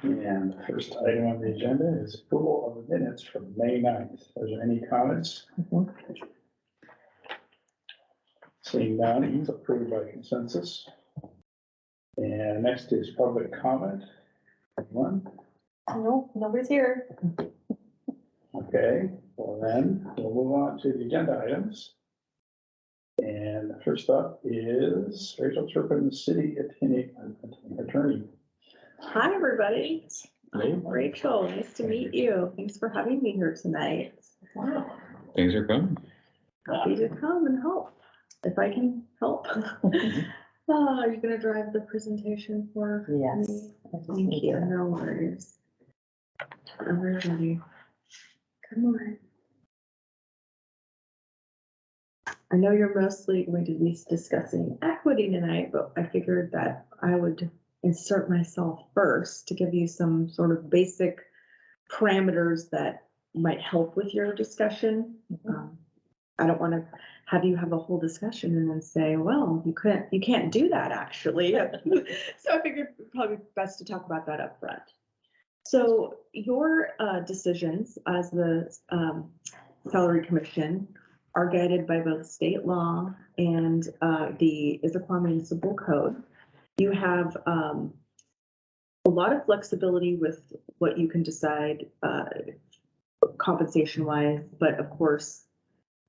And the first item on the agenda is approval of the minutes from May 9th. Are there any comments? Seeing none, it's approved by consensus. And next is public comment. Anyone? No, nobody's here. Okay, well then, we'll move on to the agenda items. And first up is Rachel Turpin, City Attorney. Hi, everybody. Hello. I'm Rachel. Nice to meet you. Thanks for having me here tonight. Wow. Thanks for coming. Happy to come and help if I can help. Are you going to drive the presentation for me? Yes. Thank you. No worries. Everybody, come on. I know you're mostly going to be discussing equity tonight, but I figured that I would insert myself first to give you some sort of basic parameters that might help with your discussion. I don't want to have you have a whole discussion and then say, well, you can't do that actually. So I figured it'd probably be best to talk about that up front. So your decisions as the Salary Commission are guided by both state law and the Issaquah Municipal Code. You have a lot of flexibility with what you can decide compensation-wise, but of course,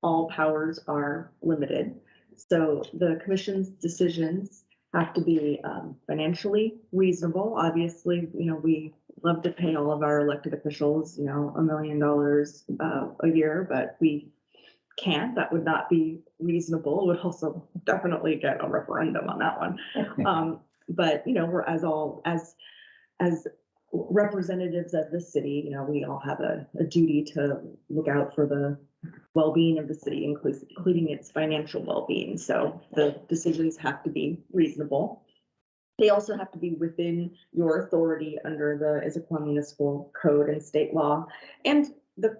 all powers are limited. So the commission's decisions have to be financially reasonable. Obviously, we love to pay all of our elected officials, $1 million a year, but we can't. That would not be reasonable. It would also definitely get a referendum on that one. But we're as representatives of the city, we all have a duty to look out for the well-being of the city, including its financial well-being. So the decisions have to be reasonable. They also have to be within your authority under the Issaquah Municipal Code and state law, and the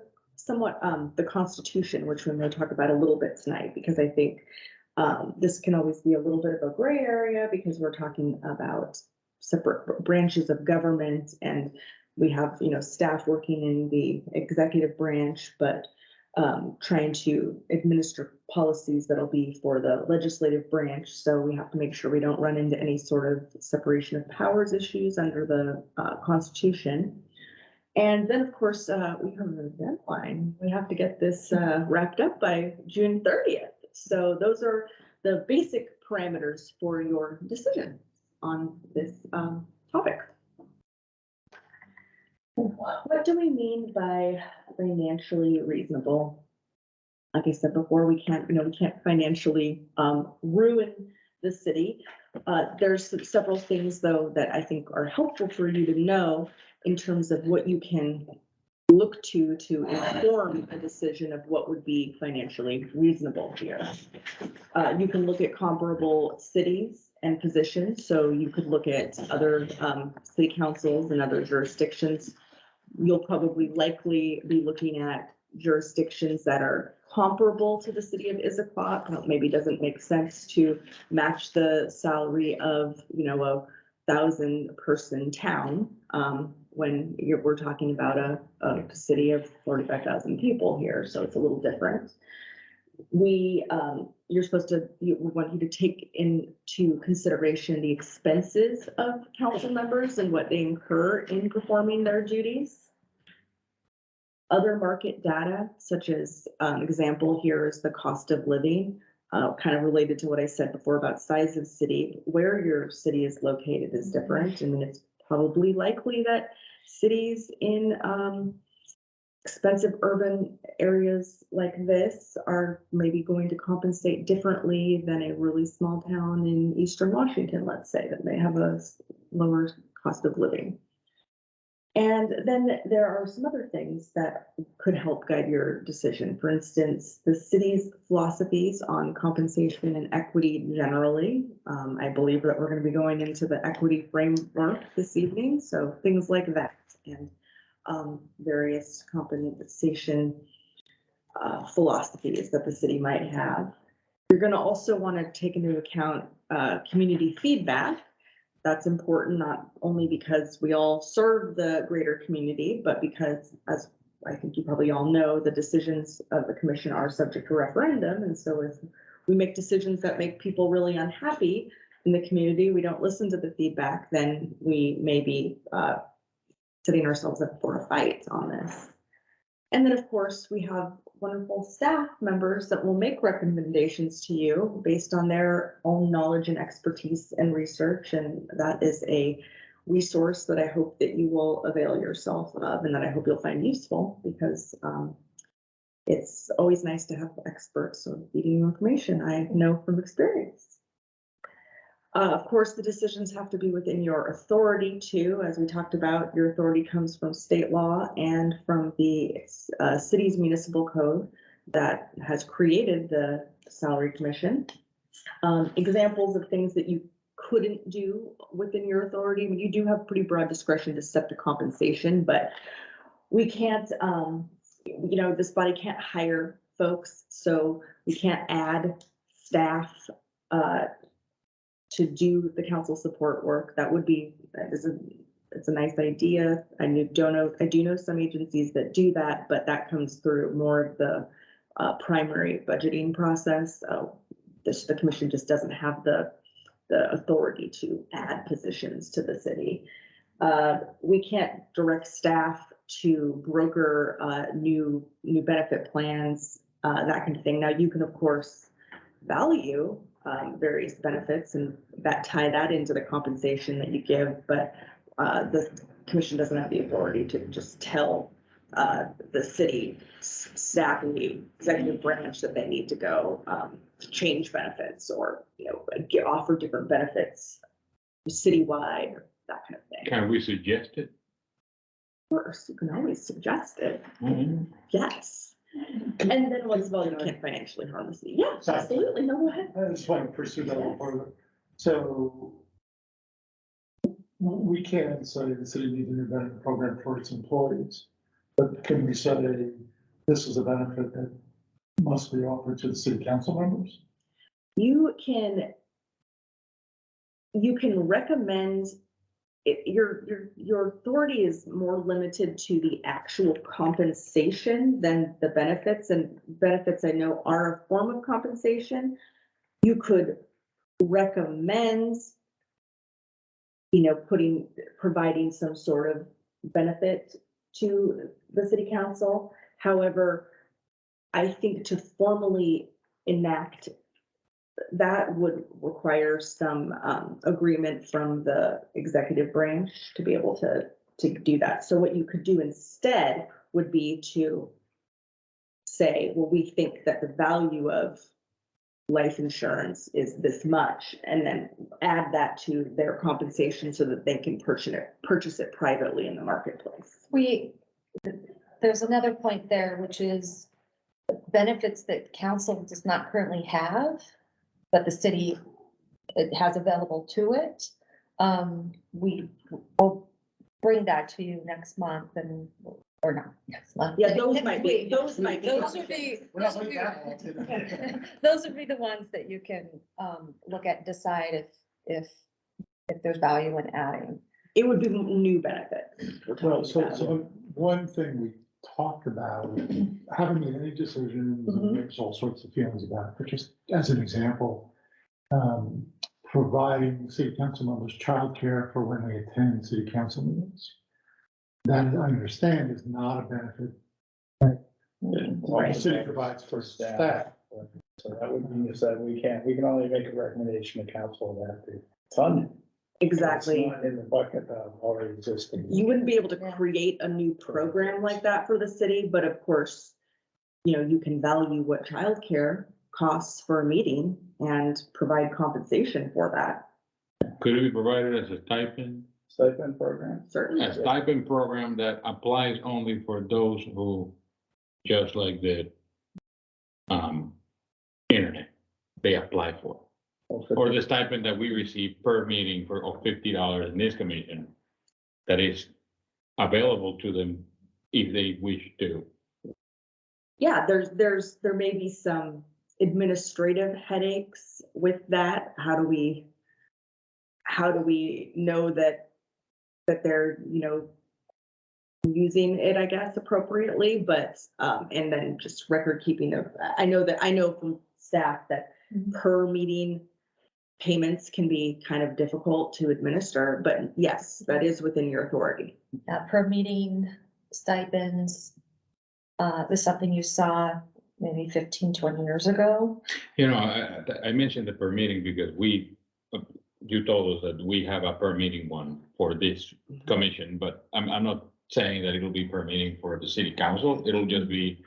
Constitution, which we may talk about a little bit tonight, because I think this can always be a little bit of a gray area because we're talking about separate branches of government, and we have staff working in the executive branch, but trying to administer policies that'll be for the legislative branch. So we have to make sure we don't run into any sort of separation of powers issues under the Constitution. And then, of course, we have a deadline. We have to get this wrapped up by June 30th. So those are the basic parameters for your decision on this topic. What do we mean by financially reasonable? Like I said before, we can't financially ruin the city. There's several things, though, that I think are helpful for you to know in terms of what you can look to inform a decision of what would be financially reasonable here. You can look at comparable cities and positions. So you could look at other city councils and other jurisdictions. You'll probably likely be looking at jurisdictions that are comparable to the city of Issaquah. Maybe doesn't make sense to match the salary of a 1,000-person town when we're talking about a city of 45,000 people here. So it's a little different. We want you to take into consideration the expenses of council members and what they incur in performing their duties. Other market data, such as example here is the cost of living, kind of related to what I said before about size of city. Where your city is located is different. I mean, it's probably likely that cities in expensive urban areas like this are maybe going to compensate differently than a really small town in Eastern Washington, let's say, that may have a lower cost of living. And then there are some other things that could help guide your decision. For instance, the city's philosophies on compensation and equity generally. I believe that we're going to be going into the equity framework this evening, so things like that, and various compensation philosophies that the city might have. You're gonna also want to take into account community feedback. That's important, not only because we all serve the greater community, but because, as I think you probably all know, the decisions of the commission are subject to referendum. And so if we make decisions that make people really unhappy in the community, we don't listen to the feedback, then we may be setting ourselves up for a fight on this. And then, of course, we have wonderful staff members that will make recommendations to you based on their own knowledge and expertise and research. And that is a resource that I hope that you will avail yourself of and that I hope you'll find useful, because it's always nice to have experts sort of feeding you information I know from experience. Of course, the decisions have to be within your authority too. As we talked about, your authority comes from state law and from the city's municipal code that has created the salary commission. Examples of things that you couldn't do within your authority. I mean, you do have pretty broad discretion to set the compensation, but we can't, this body can't hire folks, so we can't add staff to do the council support work. It's a nice idea. I do know some agencies that do that, but that comes through more of the primary budgeting process. The commission just doesn't have the authority to add positions to the city. We can't direct staff to broker new benefit plans, that kind of thing. Now, you can, of course, value various benefits and tie that into the compensation that you give, but the commission doesn't have the authority to just tell the city staff and the executive branch that they need to go change benefits or offer different benefits citywide or that kind of thing. Can we suggest it? Of course, you can always suggest it. Mm-hmm. Yes. And then once of all, you can't financially harm the city. Yeah, absolutely. No, go ahead. I just want to pursue that a little further. So we can say the city needs a new benefit program for its employees, but can we say this is a benefit that must be offered to the city council members? You can recommend it. Your authority is more limited to the actual compensation than the benefits, and benefits I know are a form of compensation. You could recommend, providing some sort of benefit to the city council. However, I think to formally enact that would require some agreement from the executive branch to be able to do that. So what you could do instead would be to say, well, we think that the value of life insurance is this much, and then add that to their compensation so that they can purchase it privately in the marketplace. There's another point there, which is benefits that council does not currently have, but the city has available to it. We will bring that to you next month or not next month. Yeah, those might be. Those would be the ones that you can look at, decide if there's value in adding. It would be new benefit. Well, so one thing we talked about, haven't made any decisions, and there's all sorts of feelings about it, but just as an example, providing city council members childcare for when they attend city council meetings. That I understand is not a benefit that the city provides for staff. So that would mean is that we can only make a recommendation to council that the fund. Exactly. It's not in the bucket of already existing. You wouldn't be able to create a new program like that for the city, but of course, you can value what childcare costs for a meeting and provide compensation for that. Could it be provided as a stipend? Stipend program? Certainly. A stipend program that applies only for those who, just like the internet, they apply for. Or the stipend that we receive per meeting of $50 in this commission, that is available to them if they wish to. Yeah, there may be some administrative headaches with that? How do we know that they're, using it, I guess, appropriately, but, and then just record keeping of, I know from staff that per meeting payments can be kind of difficult to administer, but yes, that is within your authority. Per meeting stipends, is something you saw maybe 15, 20 years ago. I mentioned the per meeting because you told us that we have a per meeting one for this commission, but I'm not saying that it'll be per meeting for the city council. It'll just be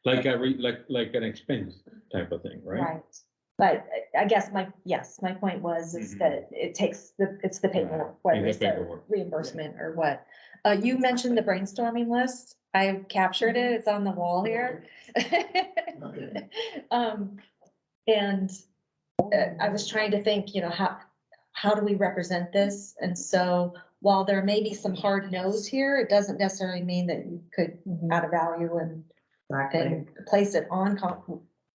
like like an expense type of thing, right? Right. But I guess my point was is that it's the paperwork, whether it's the reimbursement or what. You mentioned the brainstorming list. I captured it. It's on the wall here. And I was trying to think, how do we represent this? And so while there may be some hard no's here, it doesn't necessarily mean that you could add a value and place it on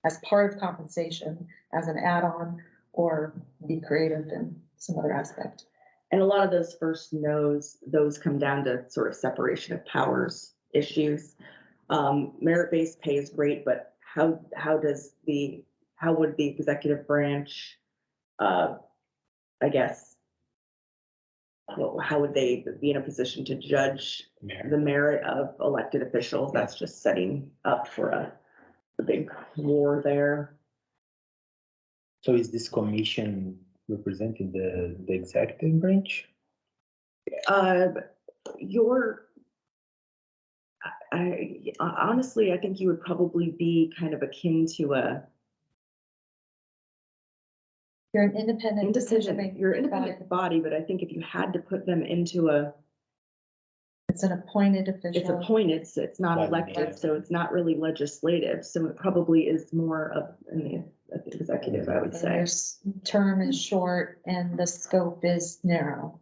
as part of compensation, as an add-on, or be creative in some other aspect. And a lot of those first no's, those come down to sort of separation of powers issues. Merit-based pay is great, but how would the executive branch, I guess, well, how would they be in a position to judge the merit of elected officials? That's just setting up for a big war there. So is this commission representing the executive branch? Honestly, I think you would probably be kind of akin to You're an independent decision. You're an independent body, but I think if you had to put them into it's an appointed official. it's appointed, so it's not Right. elected, so it's not really legislative, so it probably is more of an executive, I would And say. their term is short and the scope is narrow.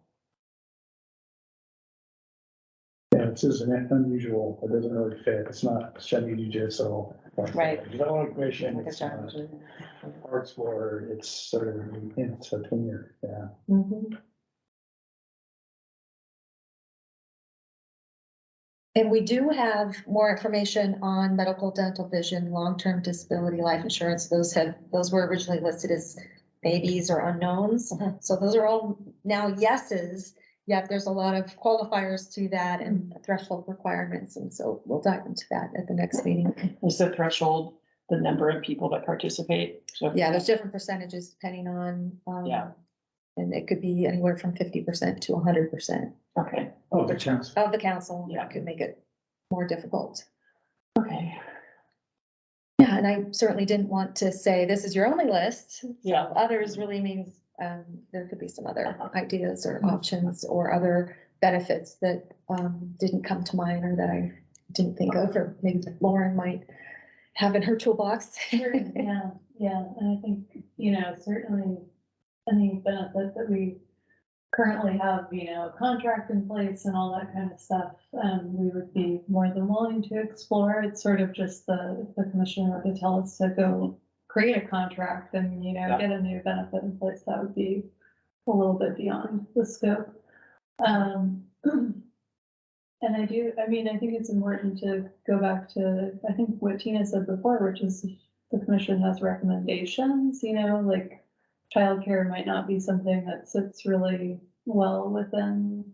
Yeah, this is an unusual, it doesn't really fit, it's not Chevy DJSO. Right. Development Commission, it's not Parks Board, it's sort of, it's a tenure, yeah. Mhm. And we do have more information on medical, dental, vision, long-term disability, life insurance. Those were originally listed as maybes or unknowns. So those are all now yeses, yet there's a lot of qualifiers to that and threshold requirements. And so we'll dive into that at the next meeting. Is the threshold the number of people that participate? So Yeah, there's different percentages depending on, Yeah. and it could be anywhere from 50% to 100% Okay, Oh, the chance. of the council. Yeah. That could make it more difficult. okay, Yeah, and I certainly didn't want to say this is your only list. So Yeah. others really means, there could be some other ideas or options or other benefits that, didn't come to mind or that I didn't think of, or maybe Lauren might have in her toolbox. Sure, yeah, and I think, certainly any benefit that we currently have, a contract in place and all that kind of stuff, we would be more than willing to explore. It's sort of just the commissioner to tell us to go create a contract and, get a new benefit in place, that would be a little bit beyond the scope. And I think it's important to go back to, I think what Tina said before, which is the commission has recommendations, like childcare might not be something that sits really well within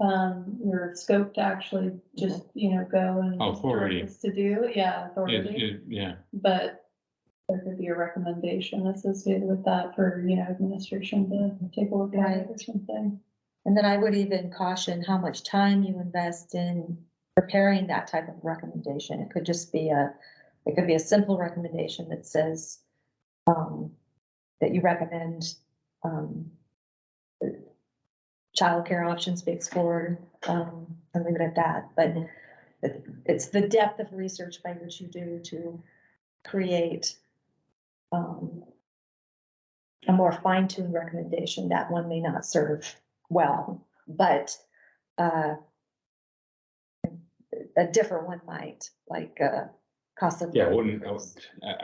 your scope to actually just, go and Authority. direct us to do, authority. Yeah, But there could be a recommendation associated with that for, administration to take a look at it or something. And then I would even caution how much time you invest in preparing that type of recommendation. It could just be a simple recommendation that says, that you recommend, childcare options be explored, and leave it at that. But it's the depth of research by which you do to create, a more fine-tuned recommendation. That one may not serve well, but a different one might, like cost of. Yeah, I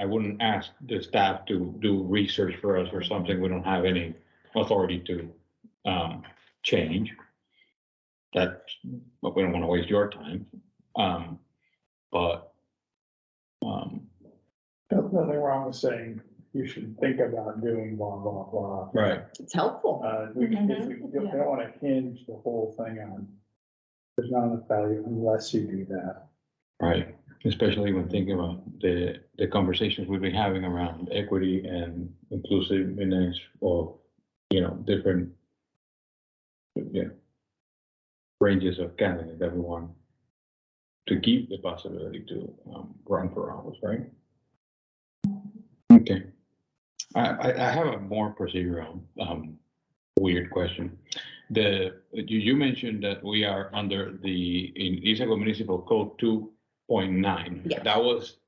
wouldn't ask the staff to do research for us or something we don't have any authority to, change. That, but we don't wanna waste your time, but, There's nothing wrong with saying you should think about doing blah, blah, blah. right, It's helpful. If we don't wanna hinge the whole thing on, there's not enough value unless you do that. right, especially when thinking about the conversations we've been having around equity and inclusiveness of, different, yeah, ranges of candidates that we want to keep the possibility to, run for office, right? Okay. I have a more procedural, weird question. You mentioned that we are under in Issaquah Municipal Code 2.9. Yes. That was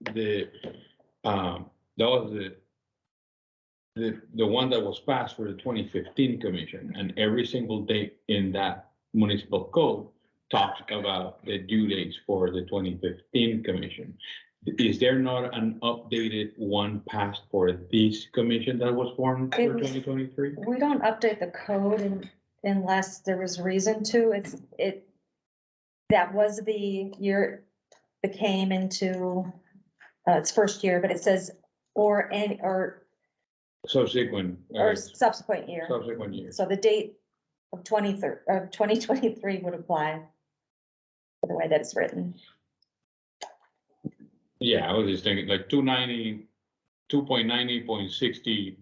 the one that was passed for the 2015 commission, and every single date in that municipal code talks about the due dates for the 2015 commission. Is there not an updated one passed for this commission that was formed for It was- 2023? We don't update the code unless there was reason to. That was the year it came into, its first year, but it says, or Subsequent subsequent year. years. So the date of 2023 would apply for the way that it's written. Yeah, I was just thinking like 2.90.60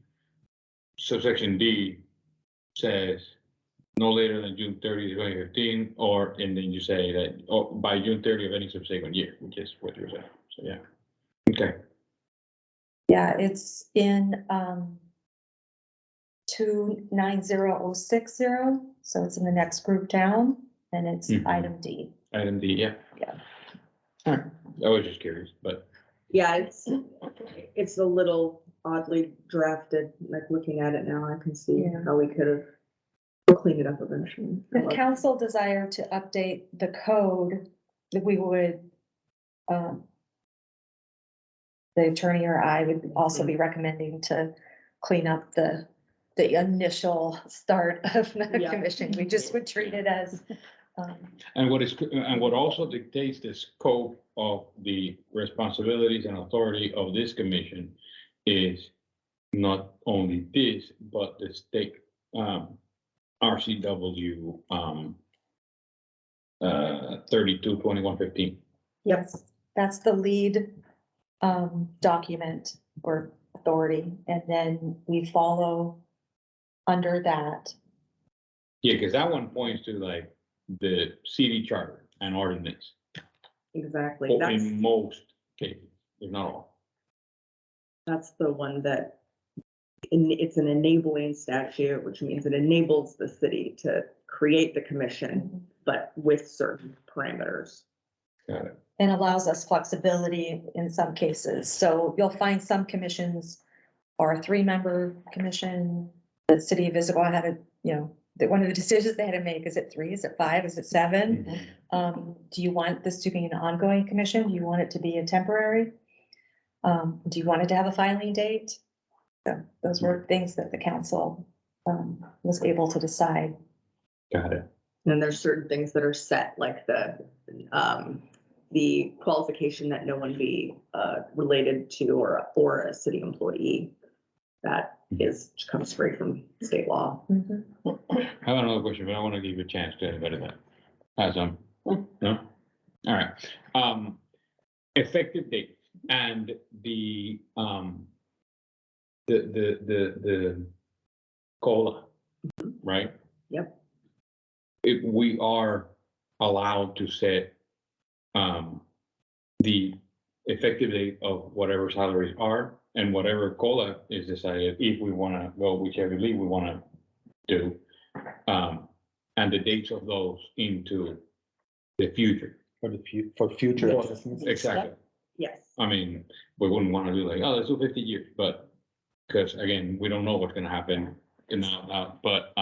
subsection D says no later than June 30, 2015, and then you say that, by June 30 of any subsequent year, which is what you're saying. So, yeah. Okay. Yeah, it's in 290060, so it's in the next group down, and it's Mhm. item D. Item D, yeah. Yeah. All right. I was just curious, but Yeah, it's a little oddly drafted, like looking at it now, I can see Yeah. how we could have cleaned it up eventually. If council desire to update the code, that we would, the attorney or I would also be recommending to clean up the initial start of the Yeah. commission. We just would treat it as, and what also dictates the scope of the responsibilities and authority of this commission is not only this, but the state RCW 32/2115. Yep. that's the lead document or authority, and then we follow under that. Yeah, because that one points to like the city charter and ordinance, Exactly. or That's, in most cases, if not all. that's the one that it's an enabling statute, which means it enables the city to create the commission, but with certain parameters. Got it. And allows us flexibility in some cases. So you'll find some commissions are a 3-member commission. The city of Issaquah had one of the decisions they had to make, is it 3, is it 5, is it 7? Do you want this to be an ongoing commission? Do you want it to be a temporary? Do you want it to have a filing date? So those were things that the council was able to decide. Got it. And there's certain things that are set, like the qualification that no one be related to or a city employee. That comes straight from state law. Mhm. I have another question, but I want to give you a chance to anybody that has some. No? All right. Effective date and the COLA, right? Yep. If we are allowed to set the effective date of whatever salaries are and whatever COLA is decided, if we want to go whichever lead we want to do, and the dates of those into the future. For future Well, assessments. Exactly. Yes. I mean, we wouldn't want to do like, oh, let's do 50 years, but because again, we don't know what's going to happen now, but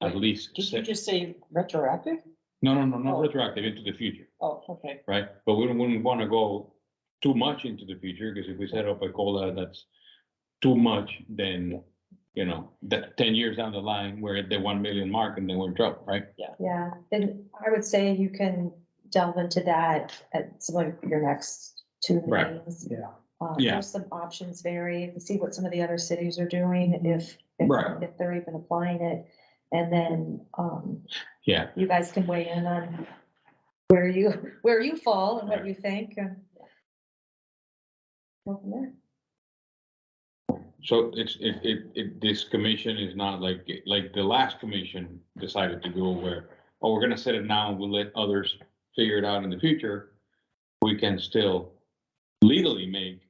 at least. Did you just say retroactive? No, not retroactive, into the future, Oh, okay. right? But we wouldn't want to go too much into the future, because if we set up a COLA that's too much, then, you know, that 10 years down the line, we're at the 1 million mark and then we're in trouble, right? Yeah, and I would say you can delve into that at some of your next two Right. meetings. Yeah. Yeah. There's some options vary, and see what some of the other cities are doing, Right. if they're even applying it. And then, Yeah, you guys can weigh in on where you fall and what you think, and go from there. so this commission is not like the last commission decided to go where, oh, we're gonna set it now and we'll let others figure it out in the future. We can still legally make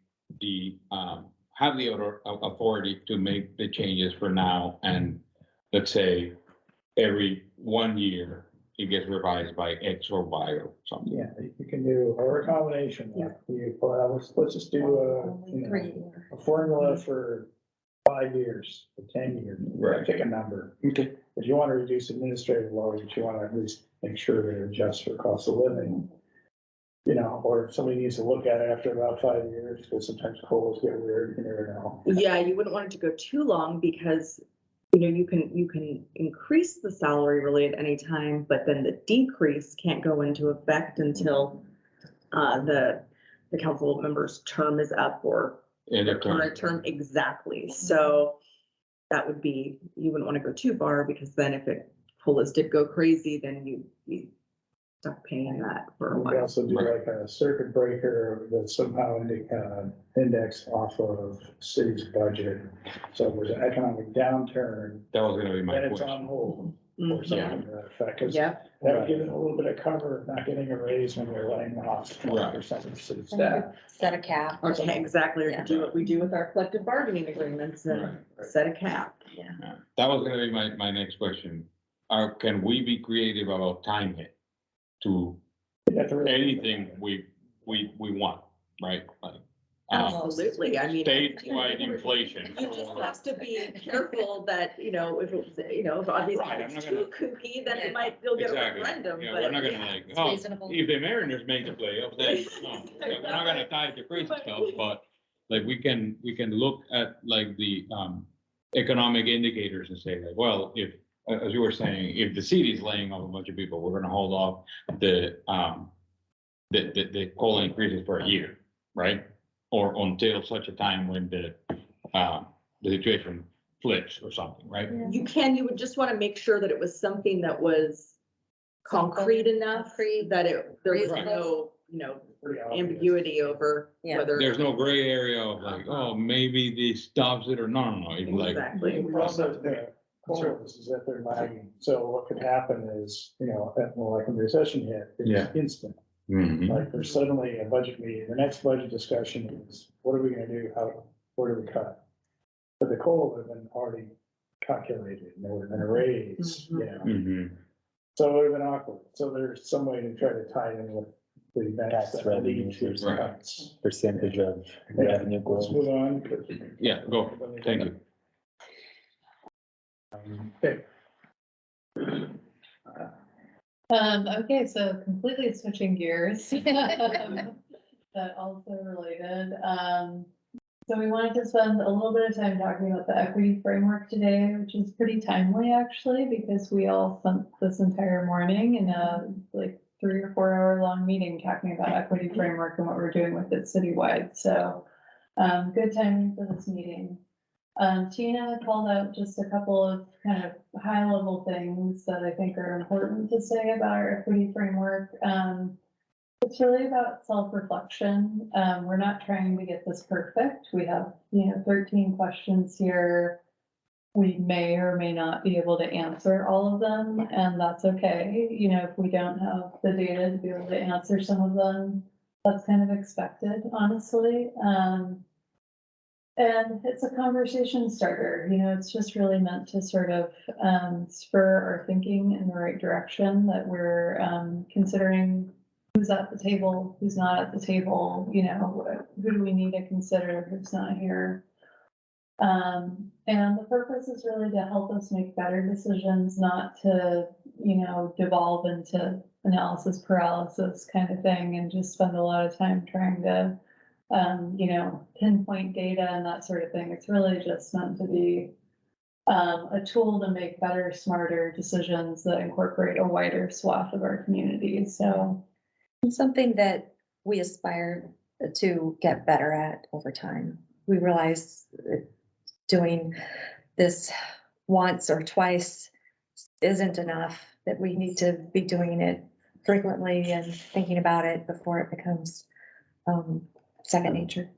have the authority to make the changes for now, and let's say every 1 year it gets revised by X or Y or something. Yeah, you can do a combination. Like let's just do Only 3. a formula for 5 years, for 10 years. Right. Pick a number. Okay. If you want to reduce administrative load, you want to at least make sure that it adjusts for cost of living. You know, or if somebody needs to look at it after about 5 years, because sometimes COLAs get weird, you never know. Yeah, you wouldn't want it to go too long because, you know, you can increase the salary really at any time, but then the decrease can't go into effect until the council member's term is up or And their current term, exactly. So that would be, you wouldn't want to go too far, because then if it COLAs did go crazy, then you stop paying that for a We while. also do Right. like a circuit breaker that's somehow indexed off of city's budget. So if there's an economic downturn, that was gonna be my then it's on question. hold. Or Mhm. something to that effect, because Yep, that would give it a little bit of cover of not getting a raise when they're laying off 20% of the city staff. Set a cap. okay, exactly. Or Yeah. do what we do with our collective bargaining agreements and set a cap. Yeah. That was gonna be my next question. Can we be creative about time it to You have to really- anything we want, right? Like, Absolutely, I mean. statewide inflation. You just have to be careful that, you know, if it's, you know, if obviously Right, I'm it's not too gonna- kooky, then it might, you'll get a Exactly. referendum, Yeah, but. we're not gonna yeah. like, It's oh, reasonable. if the Mariners make the playoffs, then, no, we're not gonna tie it to crazy stuff, but like, we can look at like the, economic indicators and say like, well, if, as you were saying, if the city is laying off a bunch of people, we're gonna hold off the COLA increases for a year, right? Or until such a time when the situation flips or something, right? You would just want to make sure that it was something that was concrete enough, Concrete, that there was reasonable. no, you know, Pretty obvious. ambiguity over Yeah. whether. There's no gray area of like, oh, maybe this stops it or no, it's like, Exactly. We also, the COLAs is that they're lagging, so what could happen is, you know, well, like when the recession hit, Yeah. it's instant. mhm, Like there's suddenly a budget meeting, the next budget discussion is, what are we gonna do, where do we cut? But the COLA would have been already calculated, and there would have been a raise, you know, mhm. so it would have been awkward, so there's some way to try to tie in with the events Tax that lead revenues to or something. cuts. Percentage of revenue Let's growth. move on. Yeah, go, thank you. Okay. Okay, so completely switching gears. But also related, so we wanted to spend a little bit of time talking about the equity framework today, which is pretty timely actually, because we all spent this entire morning in a like 3 or 4 hour long meeting talking about equity framework and what we're doing with it citywide, so good timing for this meeting. Tina called out just a couple of kind of high level things that I think are important to say about our equity framework. It's really about self-reflection. We're not trying to get this perfect. We have, 13 questions here. We may or may not be able to answer all of them, and that's okay. If we don't have the data to be able to answer some of them, that's kind of expected, honestly. And it's a conversation starter, it's just really meant to sort of spur our thinking in the right direction, that we're considering who's at the table, who's not at the table, who do we need to consider, who's not here. And the purpose is really to help us make better decisions, not to, devolve into analysis paralysis kind of thing and just spend a lot of time trying to pinpoint data and that sort of thing. It's really just meant to be a tool to make better, smarter decisions that incorporate a wider swath of our community. So It's something that we aspire to get better at over time. We realize that doing this once or twice isn't enough, that we need to be doing it frequently and thinking about it before it becomes second nature.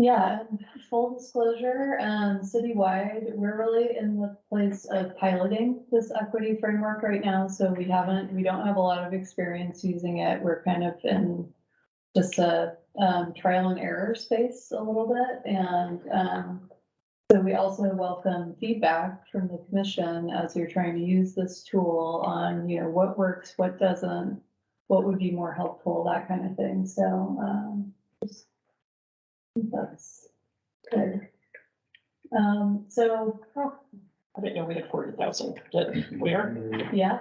yeah, and full disclosure, citywide, we're really in the place of piloting this equity framework right now. So we don't have a lot of experience using it. We're kind of in just a trial and error space a little bit. And so we also welcome feedback from the commission as you're trying to use this tool on, what works, what doesn't, what would be more helpful, that kind of thing. So that's good. So, I didn't know we had 40,000. We are. yeah,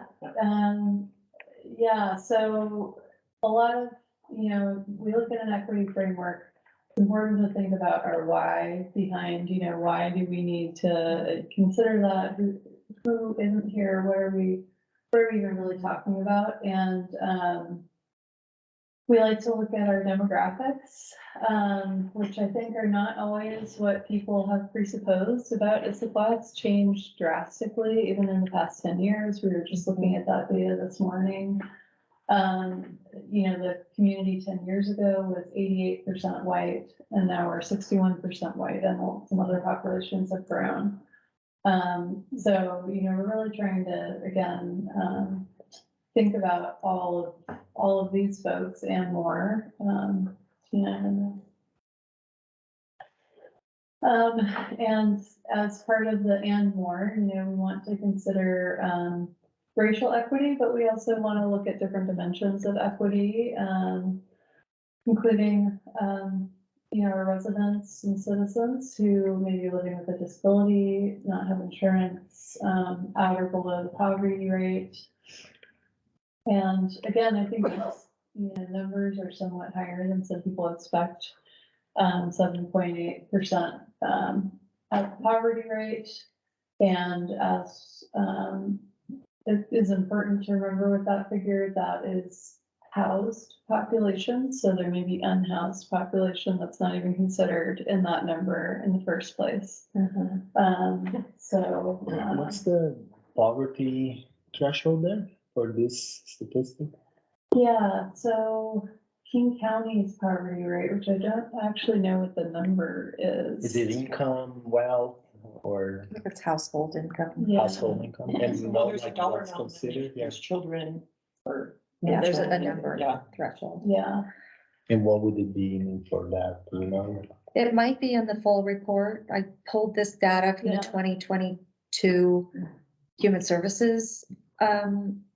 yeah, so a lot of, we look at an equity framework, it's important to think about our why behind, why do we need to consider that? Who isn't here? What are we even really talking about? And, we like to look at our demographics, which I think are not always what people have presupposed about Issaquah. It's changed drastically, even in the past 10 years. We were just looking at that data this morning. The community 10 years ago was 88% white, and now we're 61% white, and some other populations have grown. So, we're really trying to, again, think about all of these folks and more. And as part of the and more, we want to consider racial equity, but we also want to look at different dimensions of equity, including our residents and citizens who may be living with a disability, not have insurance, out or below the poverty rate. And again, I think numbers are somewhat higher than some people expect. 7.8% at poverty rate. And as it is important to remember with that figure, that is housed population. So there may be unhoused population that's not even considered in that number in the first place. What's the poverty threshold there for this statistic? Yeah, so King County's poverty rate, which I don't actually know what the number is. Is it income, wealth, or I think it's household income. Yeah. household income? And you know, There's a like dollar what's amount. considered, yeah. There's children or. Yeah, there's a number Yeah. threshold. Yeah, And what would it be for that, It might be in the full report. I pulled this data from the Yeah. 2022 Human Services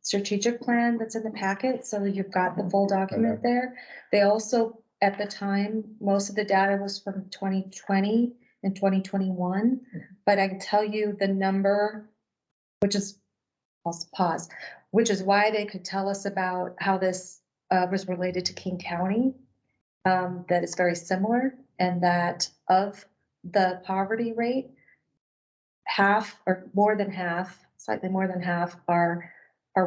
strategic plan that's in the packet, so you've got the full document there. They also, at the time, most of the data was from 2020 and 2021, but I can tell you the number, which is, I'll pause, which is why they could tell us about how this was related to King County, that is very similar, and that of the poverty rate, half or more than half, slightly more than half are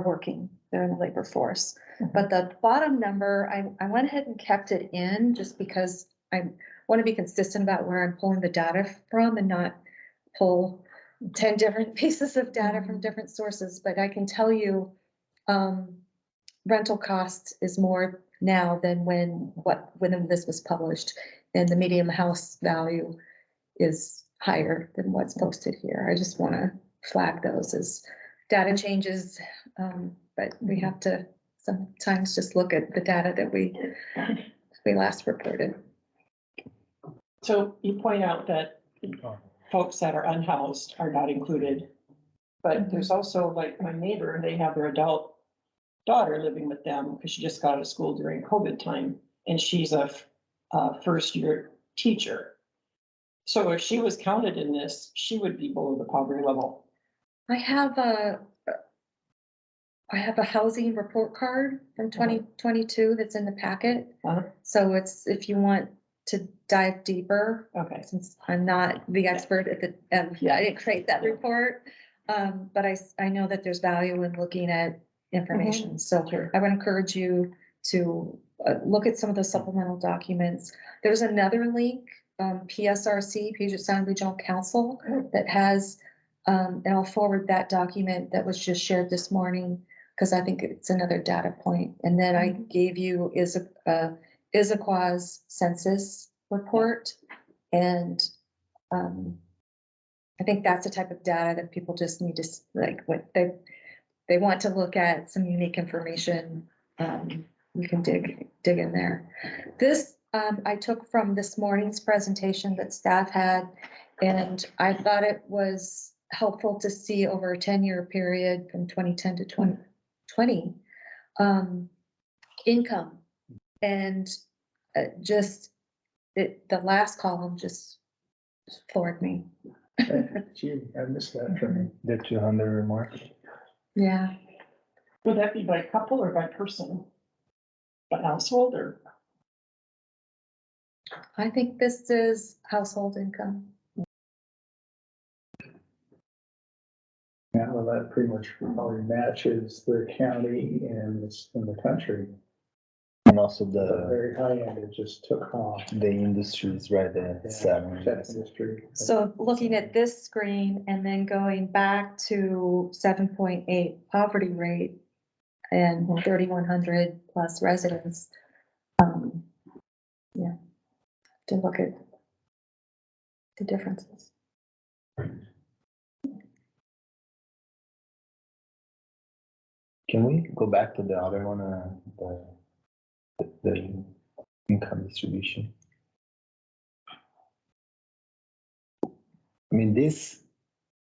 working. They're in the labor force. But the bottom number, I went ahead and kept it in just because I want to be consistent about where I'm pulling the data from and not pull 10 different pieces of data from different sources. But I can tell you, rental costs is more now than when this was published, and the median house value is higher than what's posted here. I just want to flag those as data changes, but we have to sometimes just look at the data that we last reported. So you point out that folks that are unhoused are not included. But there's also, like my neighbor, they have their adult daughter living with them because she just got out of school during COVID time, and she's a first year teacher. So if she was counted in this, she would be below the poverty level. I have I have a housing report card from 2022 that's in the packet. Uh-huh. So it's, if you want to dive deeper, Okay, since I'm not the expert at the, I didn't create that report. But I know that there's value in looking at information, so sure. I would encourage you to look at some of the supplemental documents. There's another link, PSRC, Puget Sound Regional Council, that has, and I'll forward that document that was just shared this morning, because I think it's another data point. And then I gave you Issaquah's census report, and I think that's the type of data that people just need to, like, what they want to look at some unique information. You can dig in there. This, I took from this morning's presentation that staff had, and I thought it was helpful to see over a 10-year period from 2010 to 2020, income. And just, the last column just floored me. Gee, I missed that for me. The 200 mark. Yeah. Would that be by couple or by person? By household or? I think this is household income. Yeah, well, that pretty much probably matches the county and the country. And also The the very high end, it just took off. industries right there. Yeah, 7. tech industry. So looking at this screen and then going back to 7.8 poverty rate and 3,100 plus residents. Yeah, to look at the differences. Can we go back to the other one, the income distribution? I mean, this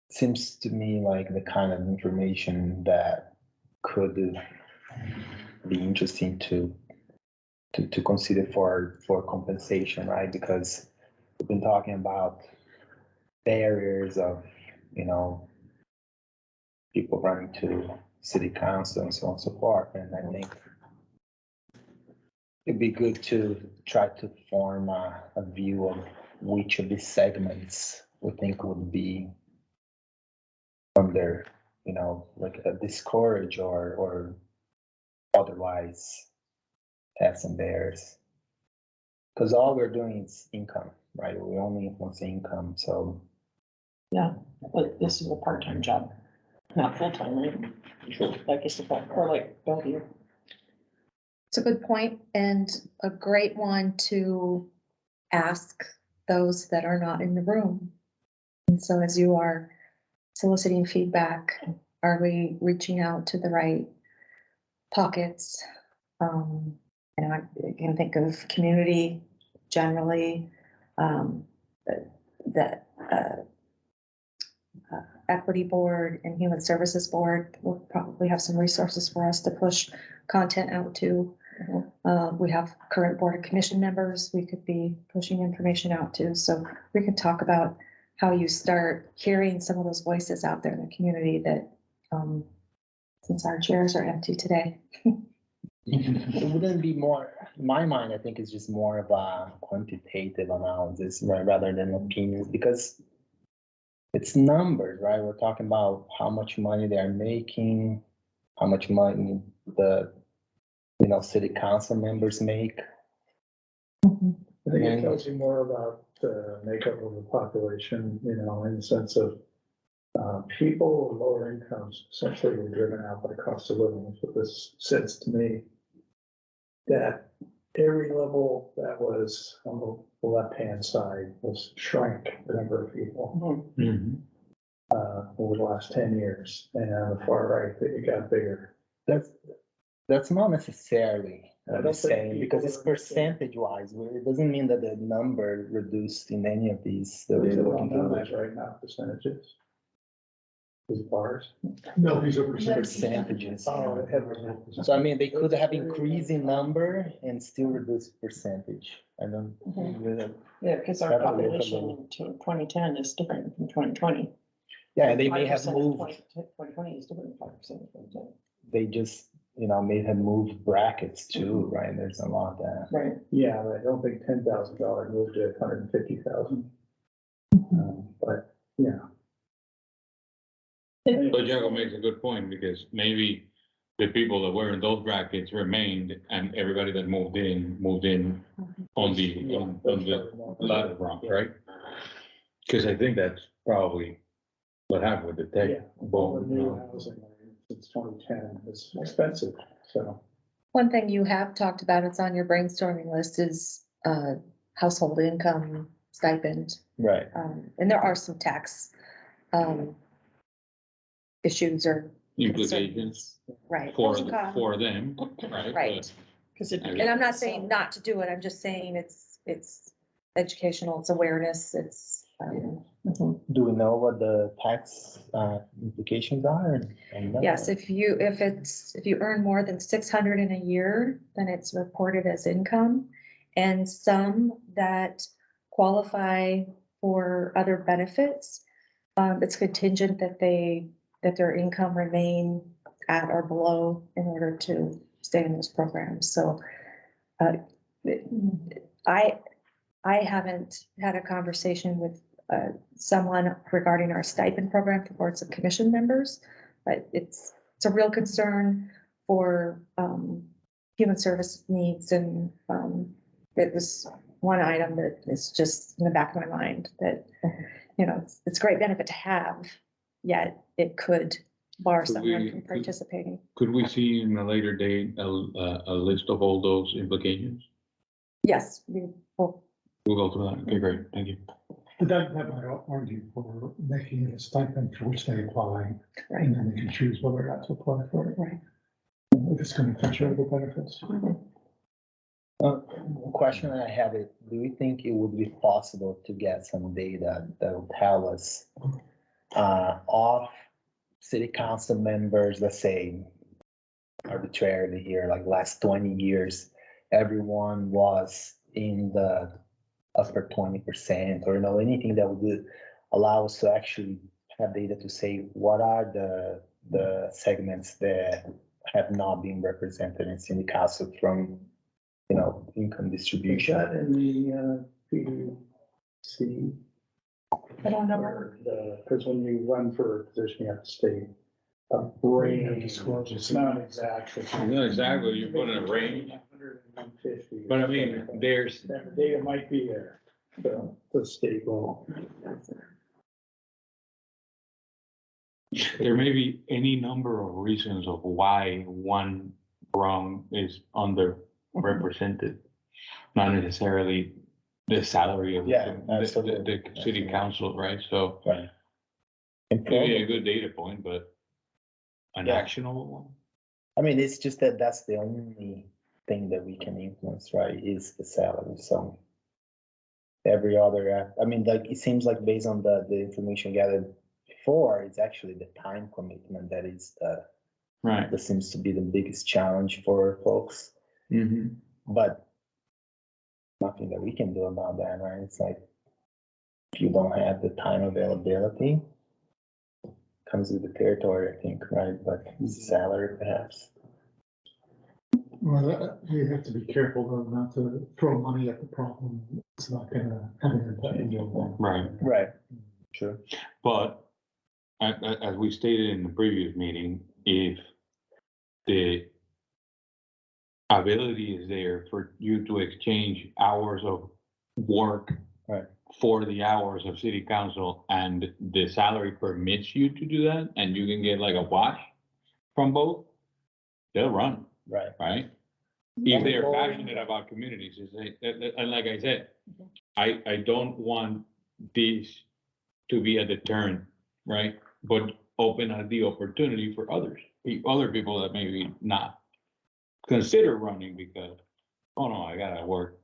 seems to me like the kind of information that could be interesting to consider for compensation, right? Because we've been talking about barriers of, people running to city council and so on and so forth. And I think it'd be good to try to form a view of which of these segments we think would be under, like a discourage or otherwise have some barriers. Because all we're doing is income, right? We only influence income, so. Yeah, but this is a part-time job, not full-time, right? Like Issaquah, or like Bellevue. It's a good point and a great one to ask those that are not in the room. And so as you are soliciting feedback, are we reaching out to the right pockets? And I can think of community generally, that equity board and human services board will probably have some resources for us to push content out to. We have current board of commission members we could be pushing information out to, so we can talk about how you start hearing some of those voices out there in the community that, since our chairs are empty today. It wouldn't be more, in my mind, I think it's just more of a quantitative analysis, right, rather than opinions, because it's numbers, right? We're talking about how much money they're making, how much money the, city council members make. I think it tells you more about the makeup of the population, in the sense of people with lower incomes essentially were driven out by cost of living. So this says to me that every level that was on the left-hand side was shrank the number of people over the last 10 years. And on the far right, it got bigger. That's not necessarily I what don't I'm saying, think because people it's percentage wise. It doesn't mean that the number reduced in any of these that we're looking Numbers at. right now, percentages. These bars. No, these are Percentages. Oh, it So I mean, they could have increasing number and still reduce percentage. I don't. Yeah, because our Gotta look a population little. in 2010 is different from 2020. Yeah, and they may have 5% of moved. 2020 is different than 5% of 2010. they just, may have moved brackets too, right? There's a lot of that. Right. Yeah, but I don't think $10,000 moved to 150,000. But, yeah. But Jacob makes a good point, because maybe the people that were in those brackets remained, and everybody that moved in on the ladder rung, right? Because I think that's probably what happened with the tech. Yeah, all the new housing since 2010 is expensive, so. One thing you have talked about, it's on your brainstorming list, is household income stipend. Right. And there are some tax issues or Implications right. for Issaquah. them, right? Right. Because it. And And I'm not saying not to do it, I'm just saying it's educational, it's awareness, it's. Do we know what the tax implications are? And that? Yes, if you earn more than 600 in a year, then it's reported as income. And some that qualify for other benefits, it's contingent that their income remain at or below in order to stay in those programs. So I haven't had a conversation with someone regarding our stipend program for boards of commission members, but it's a real concern for human service needs, and it was one item that is just in the back of my mind that, it's a great benefit to have, yet it could bar someone from participating. Could we see in a later date a list of all those implications? Yes, we will. We'll go through that. Okay, great. Thank you. But that might argue for making it a stipend for which they apply, Right. and then they can choose whether or not to apply for it. Right. If it's going to touch other benefits. Question I have is, do you think it would be possible to get some data that will tell us of city council members, let's say arbitrarily here, like last 20 years, everyone was in the upper 20%, or anything that would allow us to actually have data to say what are the segments that have not been represented in city council from income Is distribution. that in the PDC? I don't know. Because when you run for a position, you have to state a range. Disclosure. It's not exact. It's not exactly, you put in a range, 100 and 150. but I mean, there's, That data might be there, so the state law. there may be any number of reasons of why one rung is underrepresented. Not necessarily the salary of Yeah, the absolutely. city council, right? So Right. maybe a good data point, but an Yeah. actionable one. I mean, it's just that's the only thing that we can influence, right, is the salary. So every other, like, it seems like based on the information gathered before, it's actually the time commitment that is Right. that seems to be the biggest challenge for folks. Mm-hmm. But nothing that we can do about that, right? It's like, if you don't have the time availability, comes with the territory, I think, right? But salary perhaps. Well, we have to be careful though not to throw money at the problem. It's not gonna have an impact. Right. Right. True. But as we stated in the previous meeting, if the ability is there for you to exchange hours of work Right. for the hours of city council, and the salary permits you to do that, and you can get like a wash from both, they'll run, Right. right? If they're passionate about communities, and like I said, I don't want this to be a deterrent, right? But open up the opportunity for other people that maybe not consider running because, oh no, I gotta work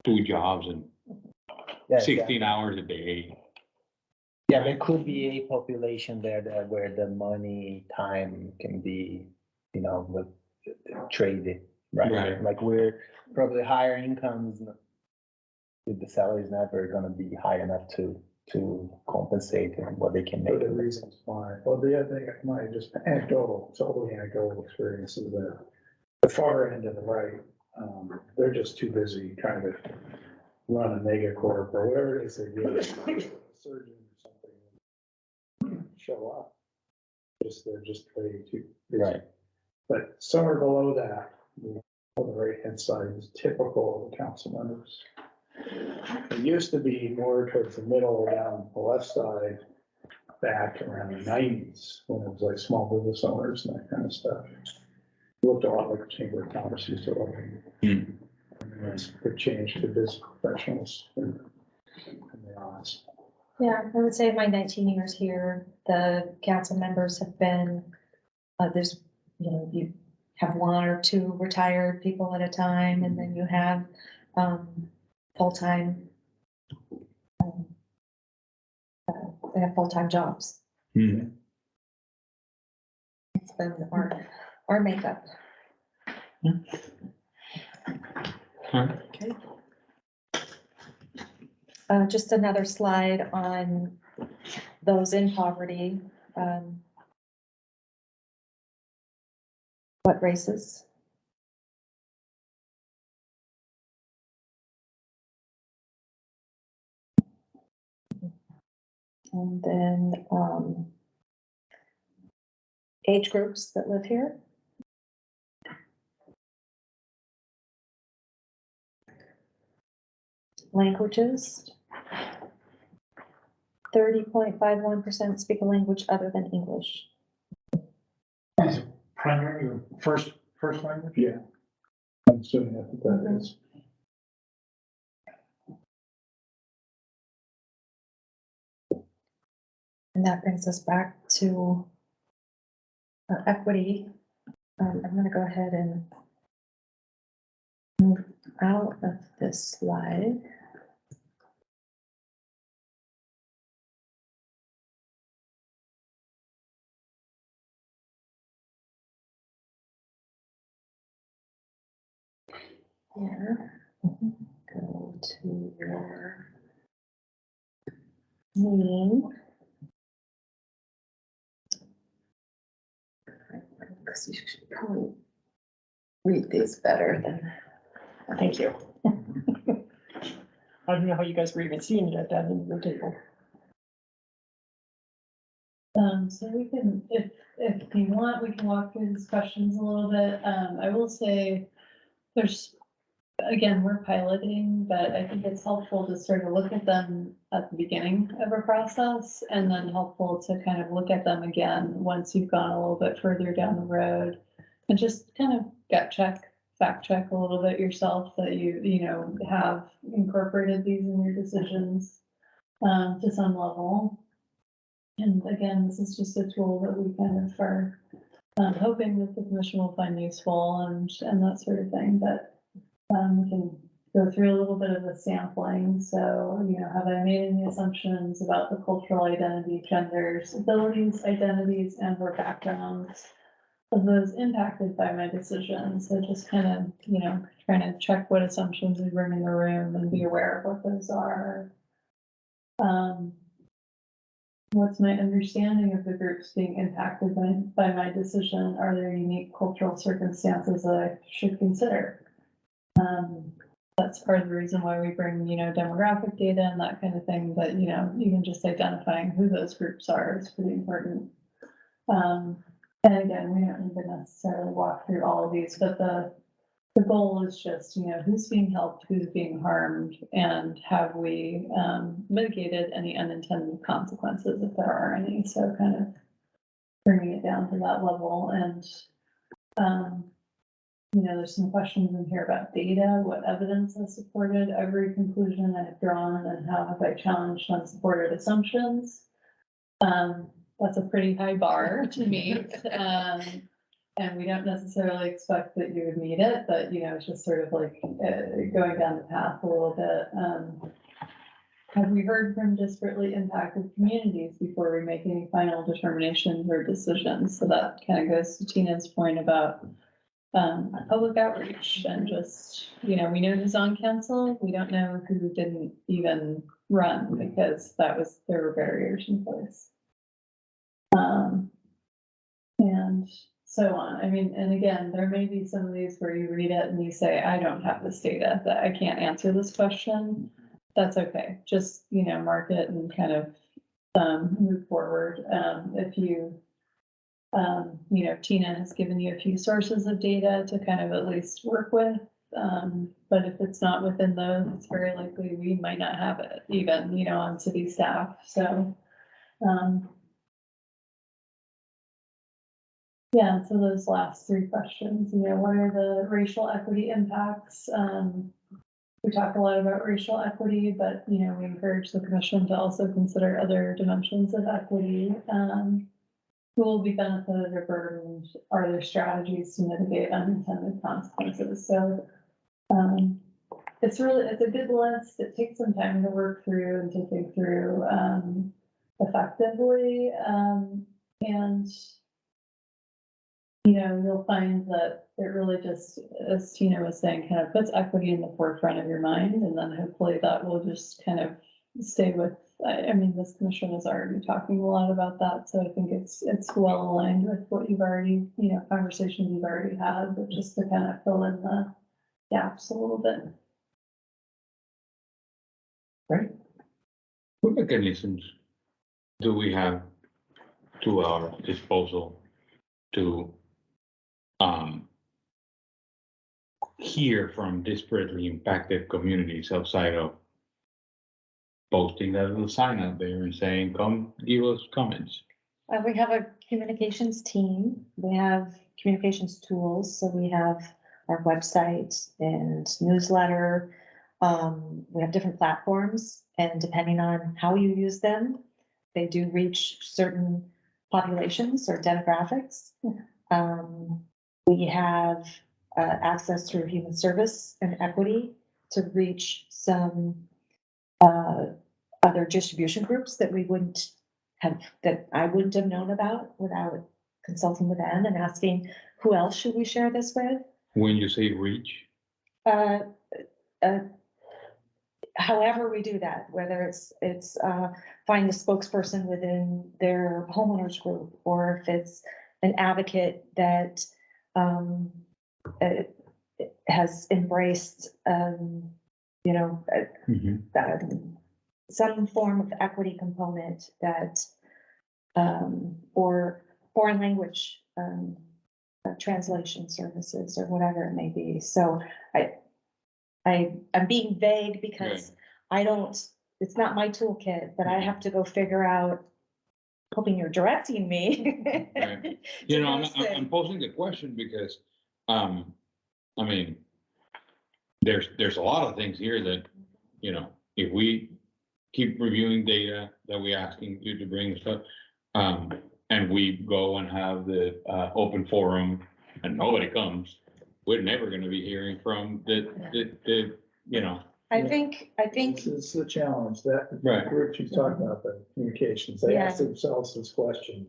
2 jobs and Yeah, 16 hours a day. Yeah, there could be a population there that where the money, time can be, traded, right? Right. Like we're probably higher incomes, the salary is never gonna be high enough to to compensate and what they can make. For the reasons why. Well, the other thing, my just anecdotal, totally anecdotal experience is that the far end of the right, they're just too busy trying to run a mega corp or whatever it is they do. A surgeon or something show up. They're just way too busy. Right. But somewhere below that, on the right-hand side is typical of the council members. It used to be more towards the middle, down the left side, back around the 90s, when it was like small business owners and that kind of stuff. It looked a lot like the Chamber of Commerce used to look. And it's a change to business professionals in the odds. Yeah, I would say my 19 years here, the council members have been, there's, you have one or two retired people at a time, and then you have, full-time, they have full-time jobs. Mhm. It's been our makeup. Okay. Just another slide on those in poverty. What races? And then, age groups that live here. Languages. 30.51% speak a language other than English. Is it primary or first language? Yeah. I'm assuming that's what that is. And that brings us back to equity. I'm gonna go ahead and move out of this slide. Here, go to your mean. Because you should probably read these better than. Thank you. I don't know how you guys were even seeing it at that end of the table. So we can, if you want, we can walk through these questions a little bit. I will say there's, again, we're piloting, but I think it's helpful to sort of look at them at the beginning of a process and then helpful to kind of look at them again once you've gone a little bit further down the road and just kind of gut check, fact check a little bit yourself that you know, have incorporated these in your decisions to some level. And again, this is just a tool that we kind of are hoping that the commission will find useful and that sort of thing, but we can go through a little bit of the sampling. So, you know, have I made any assumptions about the cultural identity, genders, abilities, identities, and or backgrounds of those impacted by my decisions? So just kind of, you know, trying to check what assumptions we bring in the room and be aware of what those are. What's my understanding of the groups being impacted by my decision? Are there unique cultural circumstances that I should consider? That's part of the reason why we bring, you know, demographic data and that kind of thing, but, you know, even just identifying who those groups are is pretty important. And again, we don't need to necessarily walk through all of these, but the goal is just, you know, who's being helped, who's being harmed, and have we mitigated any unintended consequences if there are any. So kind of bringing it down to that level. And you know, there's some questions in here about data, what evidence has supported every conclusion I've drawn, and how have I challenged unsupported assumptions. That's a pretty high bar to meet. And we don't necessarily expect that you would meet it, but, you know, it's just sort of like going down the path a little bit. Have we heard from disparately impacted communities before we make any final determinations or decisions? So that kind of goes to Tina's point about public outreach and just, you know, we know who's on council. We don't know who didn't even run because there were barriers in place. And so on. I mean, and again, there may be some of these where you read it and you say, I don't have this data, that I can't answer this question. That's okay. Just, mark it and kind of move forward. If you, Tina has given you a few sources of data to kind of at least work with. But if it's not within those, it's very likely we might not have it even, on city staff. So, yeah, so those last three questions, what are the racial equity impacts? We talk a lot about racial equity, but, we encourage the commission to also consider other dimensions of equity. Who will be benefited or burdened? Are there strategies to mitigate unintended consequences? So, it's a good list. It takes some time to work through and to think through, effectively. And, you'll find that it really just, as Tina was saying, kind of puts equity in the forefront of your mind. And then hopefully that will just kind of stay with, I mean, this commission is already talking a lot about that. So I think it's well aligned with what you've already, conversations you've already had, but just to kind of fill in the gaps a little bit. Right. What mechanisms do we have to our disposal to hear from disparately impacted communities outside of posting that little sign out there and saying, come give us comments? We have a communications team. We have communications tools. So we have our website and newsletter. We have different platforms, and depending on how you use them, they do reach certain populations or demographics. We have access through human service and equity to reach some other distribution groups that I wouldn't have known about without consulting with them and asking, who else should we share this with? When you say reach? However we do that, whether it's find a spokesperson within their homeowners group, or if it's an advocate that has embraced, some form of equity component that, or foreign language translation services or whatever it may be. So I'm being vague because it's not my toolkit, but I have to go figure out, hoping you're directing me. Right. I'm posing the question because, I mean, there's a lot of things here that, if we keep reviewing data that we're asking you to bring stuff, and we go and have the open forum and nobody comes, we're never going to be hearing from the. I think. This is the challenge, that Right. group you talked about, the communications, they ask themselves this question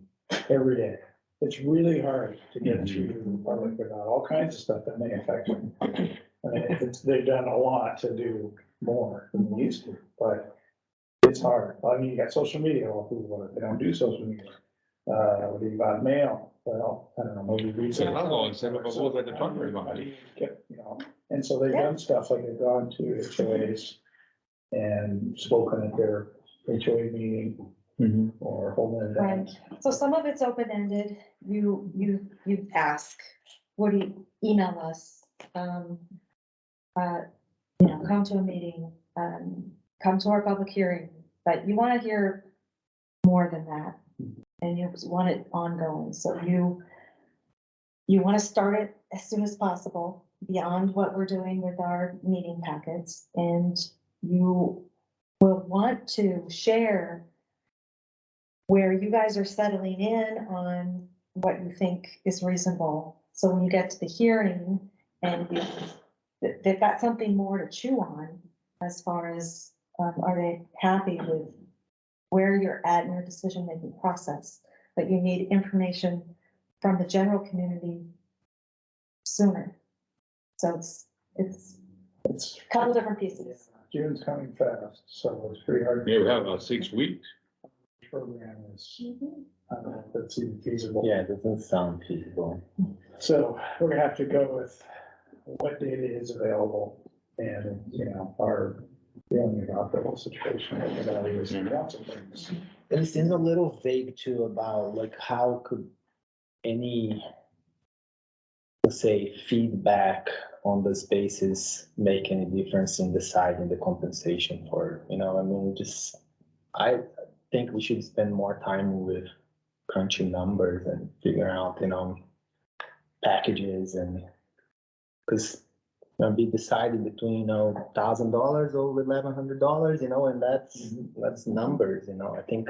every day. It's really hard to get through the public about all kinds of stuff that may affect them. I mean, they've done a lot to do more than they used to, but it's hard. I mean, you got social media, well, they don't do social media. What do you got, mail? Well, I don't know, maybe research. So I'll go and set up a booth at the Tucker about it. And so they've done stuff like they've gone to HOAs and spoken at their HOA meeting or holding an event. Right. So some of it's open-ended. You ask, what do you email us? Come to a meeting, come to our public hearing, but you want to hear more than that. And you want it ongoing. So you want to start it as soon as possible, beyond what we're doing with our meeting packets. And you will want to share where you guys are settling in on what you think is reasonable. So when you get to the hearing and they've got something more to chew on, as far as, are they happy with where you're at in your decision-making process, but you need information from the general community sooner. So it's a couple different pieces. June's coming fast, so it's pretty hard. Yeah, we have about 6 weeks. Program is, I don't know if that's even feasible. Yeah, it doesn't sound feasible. So we're gonna have to go with what data is available and, you know, our feeling about the whole situation. And lots of things. It seems a little vague too about like how could any, let's say, feedback on the spaces make any difference in deciding the compensation for, you know, I mean, just, I think we should spend more time with crunching numbers and figuring out, you know, packages and, because be decided between, you know, $1,000 or $1,100, you know, and that's numbers, you know, I think.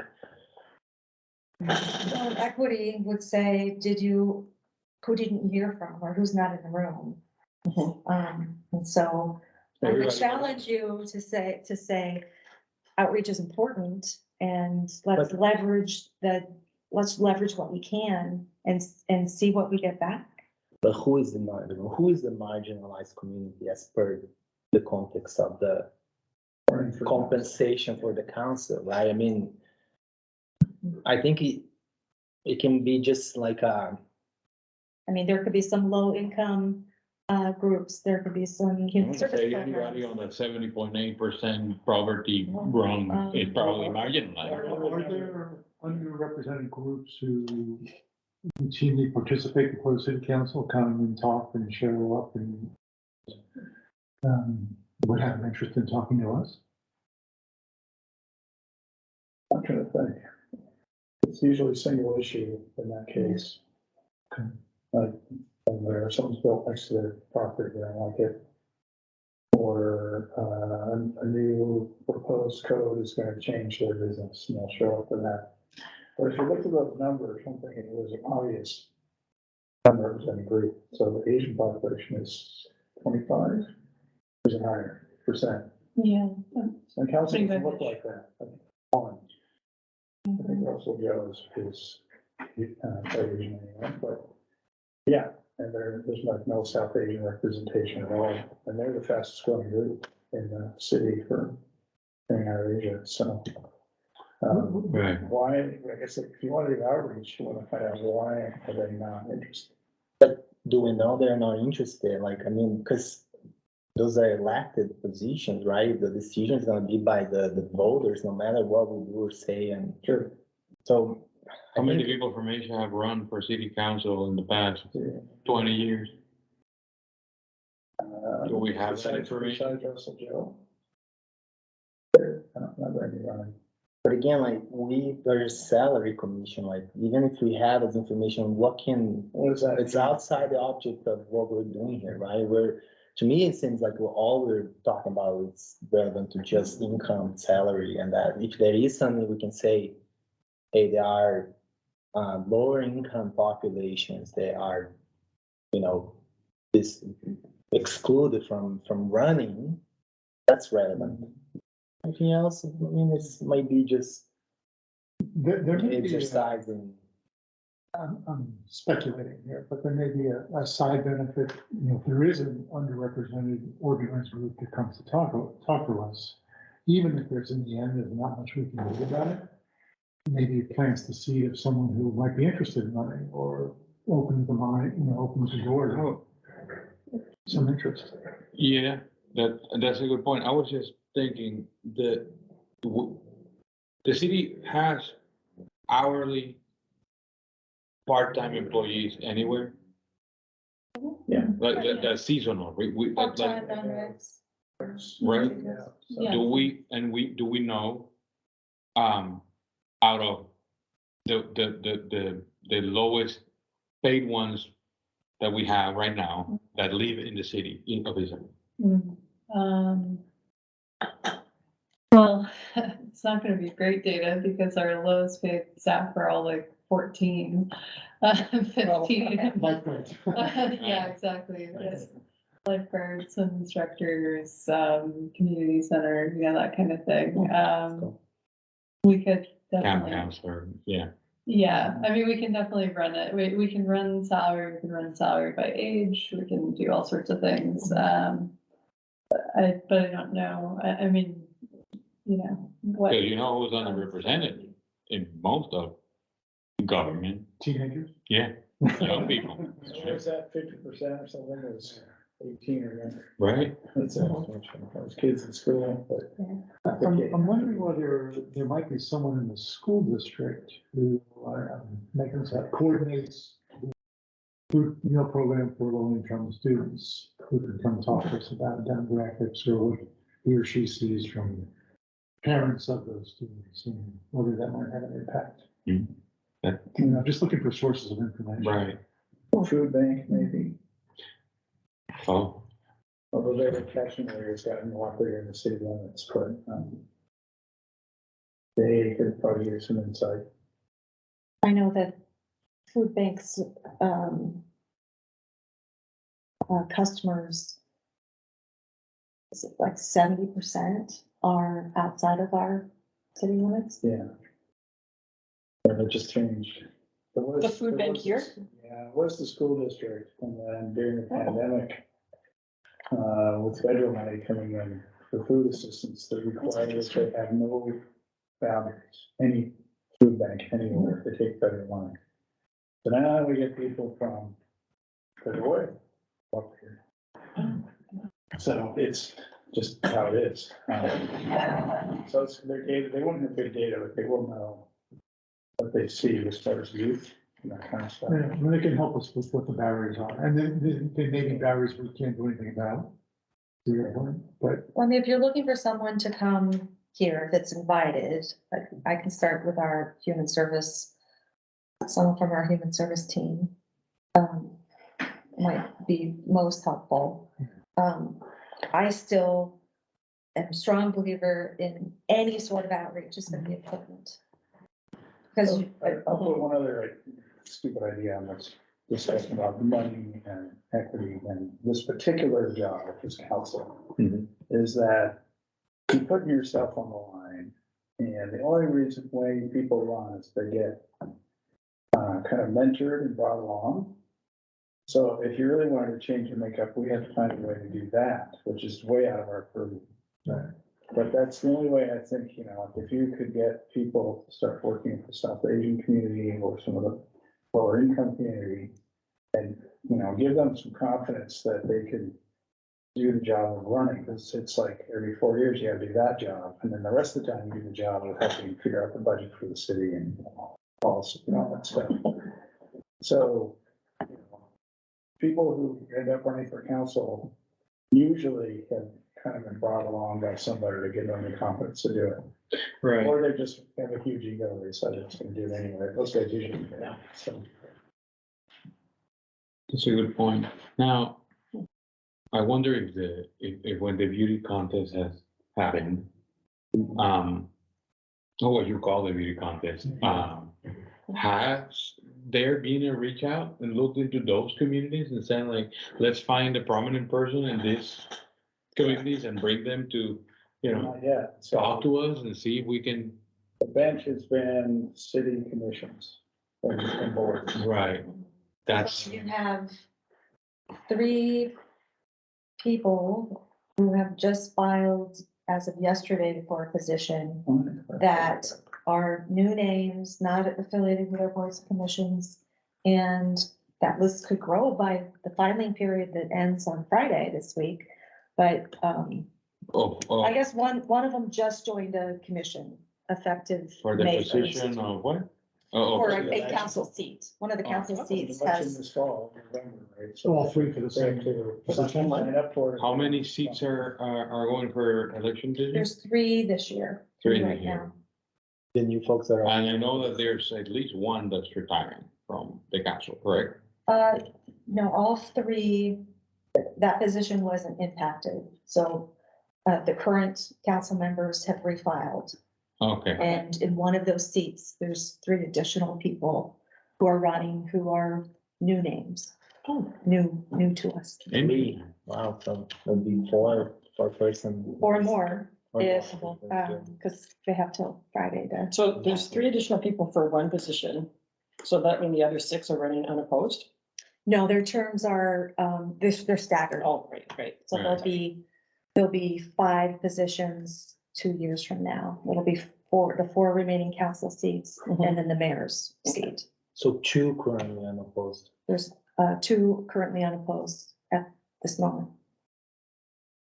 Well, equity would say, who didn't you hear from, or who's not in the room? And so I would Everybody- challenge you to say outreach is important, and let's But- leverage what we can and see what we get back. But who is the marginalized community as per the context of the compensation for the council, right? I mean, I think it can be just like I mean, there could be some low income groups, there could be some I human would service say anybody programs. on the 70.8% poverty run is probably marginalized. Are there underrepresented groups who routinely participate before the city council, come and talk and show up and would have an interest in talking to us? I'm trying to think. It's usually single issue in that case. Okay. Like, where someone's built next to their property, they don't like it. Or, a new proposed code is gonna change their business, and they'll show up for that. But if you look at those numbers, one thing, it was an obvious underrepresented group, so the Asian population is 25, is a higher percent. Yeah. And council doesn't look like that. I think Russell Joe's is, Asian anyway, but, yeah, and there's like no South Asian representation at all, and they're the fastest growing group in the city for coming out of Asia, so. Right. Why, I guess if you want to do outreach, you want to find out why are they not interested? do we know they're not interested? Like, I mean, because those are elected positions, right? The decision is gonna be by the voters, no matter what we do or say, and Sure. so. How I many think- people from Asia have run for city council in the past 20 years? Do we have that information? Besides Russell Joe? I don't remember any running. But again, like, there's salary commission, like, even if we have this information, what can, What is that? it's outside the object of what we're doing here, right? To me, it seems like all we're talking about is relevant to just income, salary, and that if there is something we can say, hey, there are lower income populations, they are, this excluded from running, that's relevant. Anything else? I mean, this might be just There may be, exercising. I'm speculating here, but there may be a side benefit, if there is an underrepresented organized group that comes to talk to us, even if there's in the end, there's not much we can do about it. Maybe it plants the seed of someone who might be interested in running or opens the mind, opens the door to some interest. Yeah, that's a good point. I was just thinking that the city has hourly part-time employees anywhere. Yeah. Like the seasonal, we Part-time, like, non-regs. right? Yeah. Do we know, out of the lowest paid ones that we have right now that live in the city of Issaquah? Well, it's not gonna be great data because our lowest paid staff are all like 14, 15. Like that. Yeah, exactly. Yes. Lifeguards and instructors, community center, that kind of thing. We could Camp definitely, counselor, yeah. yeah, I mean, we can definitely run it. We can run salary, we can run salary by age, we can do all sorts of things. but I don't know, I mean, you know, what. Because you know who's underrepresented in most of government, Teenagers? yeah, young people, What was that, 50% or something, was 18 or younger? right? That's those kids in school, but. I'm wondering whether there might be someone in the school district who, making that coordinates the food meal program for low-income students, who can come talk to us about demographics or what he or she sees from parents of those students and whether that might have an impact. Hmm. You know, just looking for sources of information. Right. Food bank, maybe, Oh, although their catchment area's gotten more clear in the city limits, but, they could probably use some insight. I know that food banks, customers, is it like 70% are outside of our city limits? Yeah. And it just changed. There was- The food there bank was- here? Yeah, it was the school district, and then during the pandemic, with federal money coming in for food assistance, they required us to have no boundaries, any food bank anywhere to take federal money. So now we get people from further away up here. So it's just how it is. So it's their data, they won't have good data, but they will know what they see as far as youth and that kind of stuff. Yeah, and they can help us with what the barriers are, and then there may be barriers we can't do anything about. To your point, but Well, I mean, if you're looking for someone to come here that's invited, I can start with our human service, someone from our human service team. Might be most helpful. I still am a strong believer in any sort of outreach is gonna be important. Because I'll put one other like, stupid idea on this discussion about money and equity and this particular job at this council. Mhm. Is that you're putting yourself on the line, and the only reason way people run is they get kind of mentored and brought along. So if you really wanted to change your makeup, we have to find a way to do that, which is way out of our purview. Right. But that's the only way I think, you know, if you could get people to start working with the South Asian community or some of the lower income community. And, you know, give them some confidence that they can do the job of running, because it's like every 4 years you gotta do that job. And then the rest of the time you do the job of helping figure out the budget for the city and policy and all that stuff. So, you know, people who end up running for council usually have kind of been brought along by somebody to give them the confidence to do it. right. Or they just have a huge ego, they decide they're just gonna do it anyway. Those guys usually, yeah, so. That's a good point. Now, I wonder if when the beauty contest has happened, or what you call the beauty contest, has there been a reach out and looked into those communities and saying like, let's find a prominent person in these communities and bring them to, you know, Not yet. So talk to us and see if we can. the bench has been city commissions and boards. Right. That's, you have 3 people who have just filed as of yesterday for a position that are new names, not affiliated with our boards and commissions. And that list could grow by the filing period that ends on Friday this week. But I guess one of them just joined a commission effective for the May position 1st. of what? For Oh, a council seat. One of the council seats Election has, this fall, November, right? So all 3 for the same position. Line up for it. how many seats are going for election this year? there's 3 this year. 3 right this year. now. The new folks that are. And I know that there's at least one that's retiring from the council, correct? No, all 3, that position wasn't impacted, so, the current council members have refiled. Okay, And in one of those seats, there's 3 additional people who are running, who are new names. New to us, Any, Wow, so it'll be 4 person. or more, Or if, more. because they have till Friday to. So there's 3 additional people for one position. So that means the other 6 are running unopposed? No, their terms are, they're staggered. Oh, right. So there'll be there'll be 5 positions 2 years from now. It'll be the 4 remaining council seats and then the mayor's seat. So 2 currently unopposed. There's 2 currently unopposed at this moment.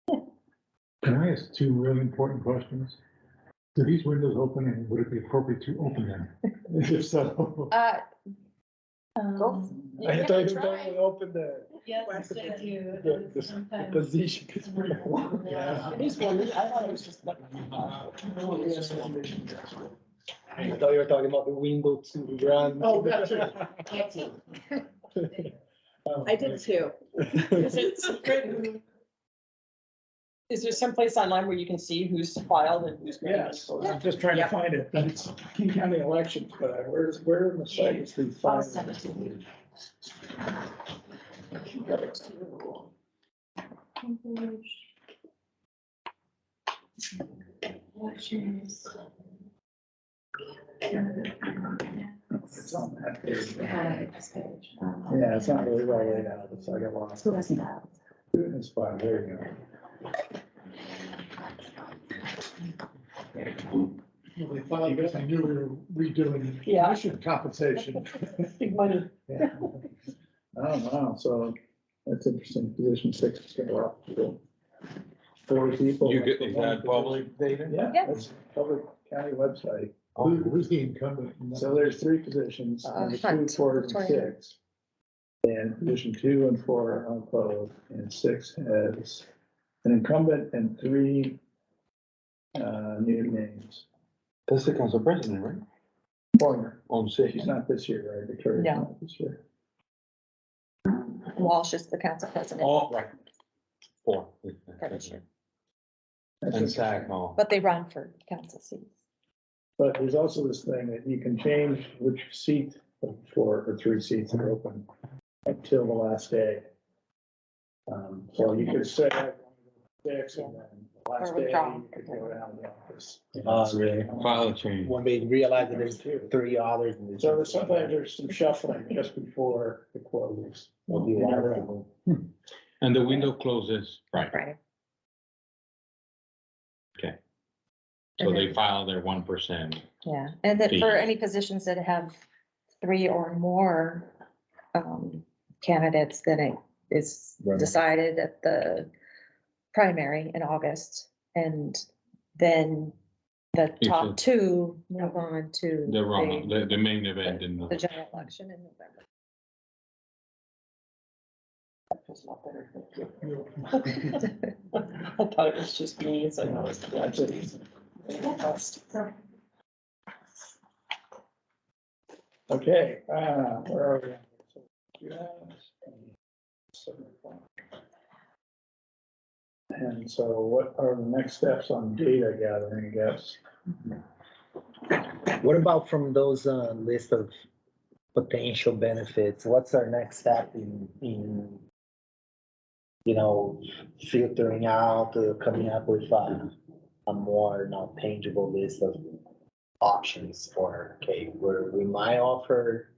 Can I ask 2 really important questions? Do these windows open and would it be appropriate to open them? If so. Go. I thought you only opened the. Yes, they do. The Sometimes. position. Yeah. It is one, I thought it was just like. I thought you were talking about the window to run. Oh, that's it. I did too. Is there some place online where you can see who's filed and who's? Yes, I'm just trying to find it, but it's King County elections, but where in the site is the I'll file? send it to you. It's on that page. Yeah, it's not really well laid out, so I got lost. Who hasn't filed? It's fine, there you Well, they finally got, I knew we were redoing Yeah. commission compensation. Big money. go. Oh, wow, so that's interesting, position 6 is gonna go up to 4 people. You get, is that public data? Yeah, Yeah. that's public county website. Who's the incumbent? So there's 3 positions, number 2, Hunt, 4, and Victoria. 6. And position 2 and 4 are unopposed, and 6 has an incumbent and 3 new names. That's the council president, right? Former, On she's not this year, right? Victoria's No. not this year. Walsh is the council president Oh, right. 4. for this year, That's And interesting. Issaquah. but they run for council seats. But there's also this thing that you can change which seat of 4 or 3 seats are open until the last day. So you could say 6 and then the last Or day withdraw. you could go down to the office. Really? File a change. When they realize that there's 3 others. in the- So there's sometimes there's some shuffling just before it closes. Will be You never wild. know. And the window closes, right, Right. so they file their 1%. Yeah, and that for Fee. any positions that have 3 or more candidates, then it is Right. decided at the primary in August. And then the If top it- 2 move on to The wrong, the the main event in the general election in November. I thought it was just me, so I was. That's it. Okay, where are we? And so what are the next steps on data gathering, I guess? What about from those list of potential benefits? What's our next step in filtering out, coming up with a more not tangible list of options for, okay, where we might offer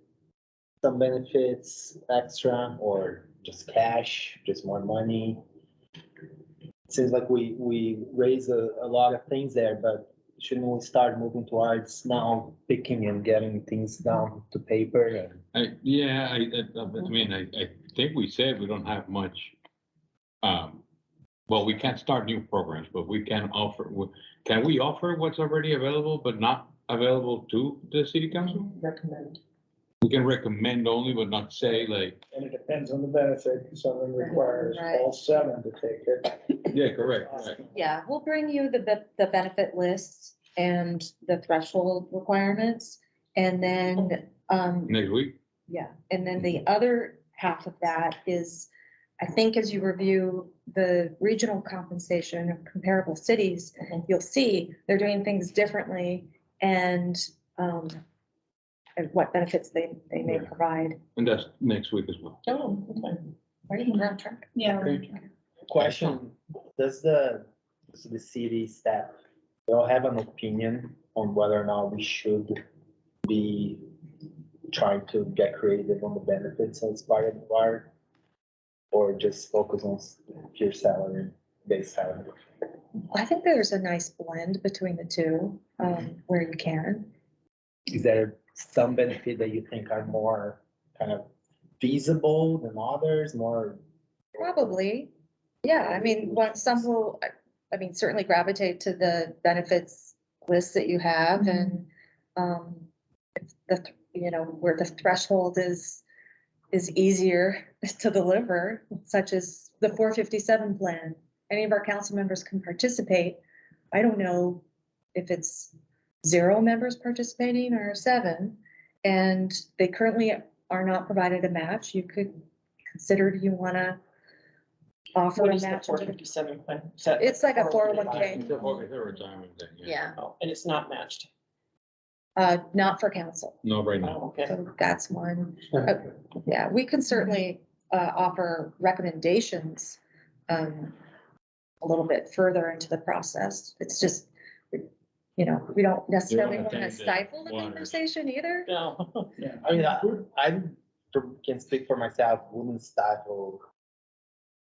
some benefits extra or just cash, just more money? Seems like we raise a lot of things there, but shouldn't we start moving towards now picking and getting things down to paper and? I mean, I think we said we don't have much. Well, we can't start new programs, but we can offer, can we offer what's already available, but not available to the city council? Recommend. We can recommend only, but not say like, And it depends on the benefit, someone requires Right. all 7 to take it. yeah, correct, right. Yeah, we'll bring you the benefit lists and the threshold requirements. And then, Next week, yeah, and then the other half of that is, I think as you review the regional compensation of comparable cities, you'll see they're doing things differently and what benefits they may provide. and that's next week as well. Oh, okay. Are you on track? Yeah. Question, does the city staff, they all have an opinion on whether or not we should be trying to get creative on the benefits as part of the bar? Or just focus on pure salary? base salary. I think there's a nice blend between the two, where you can. Is there some benefit that you think are more kind of feasible than others, more? Probably, yeah, I mean, what some will, I mean, certainly gravitate to the benefits list that you have and, if you know, where the threshold is easier to deliver, such as the 457 plan. Any of our council members can participate. I don't know if it's 0 members participating or 7, and they currently are not provided a match. You could consider, do you wanna offer What a is the match? 457 plan? It's like a 401k. 401k, It's a retirement thing, yeah. yeah, Oh, and it's not matched. not for council, No, right now. Oh, okay. so that's one. Yeah, we can certainly, offer recommendations, a little bit further into the process. It's just, you know, we don't necessarily want to take the stifle the waters. conversation either. No. I mean, I can speak for myself, wouldn't stifle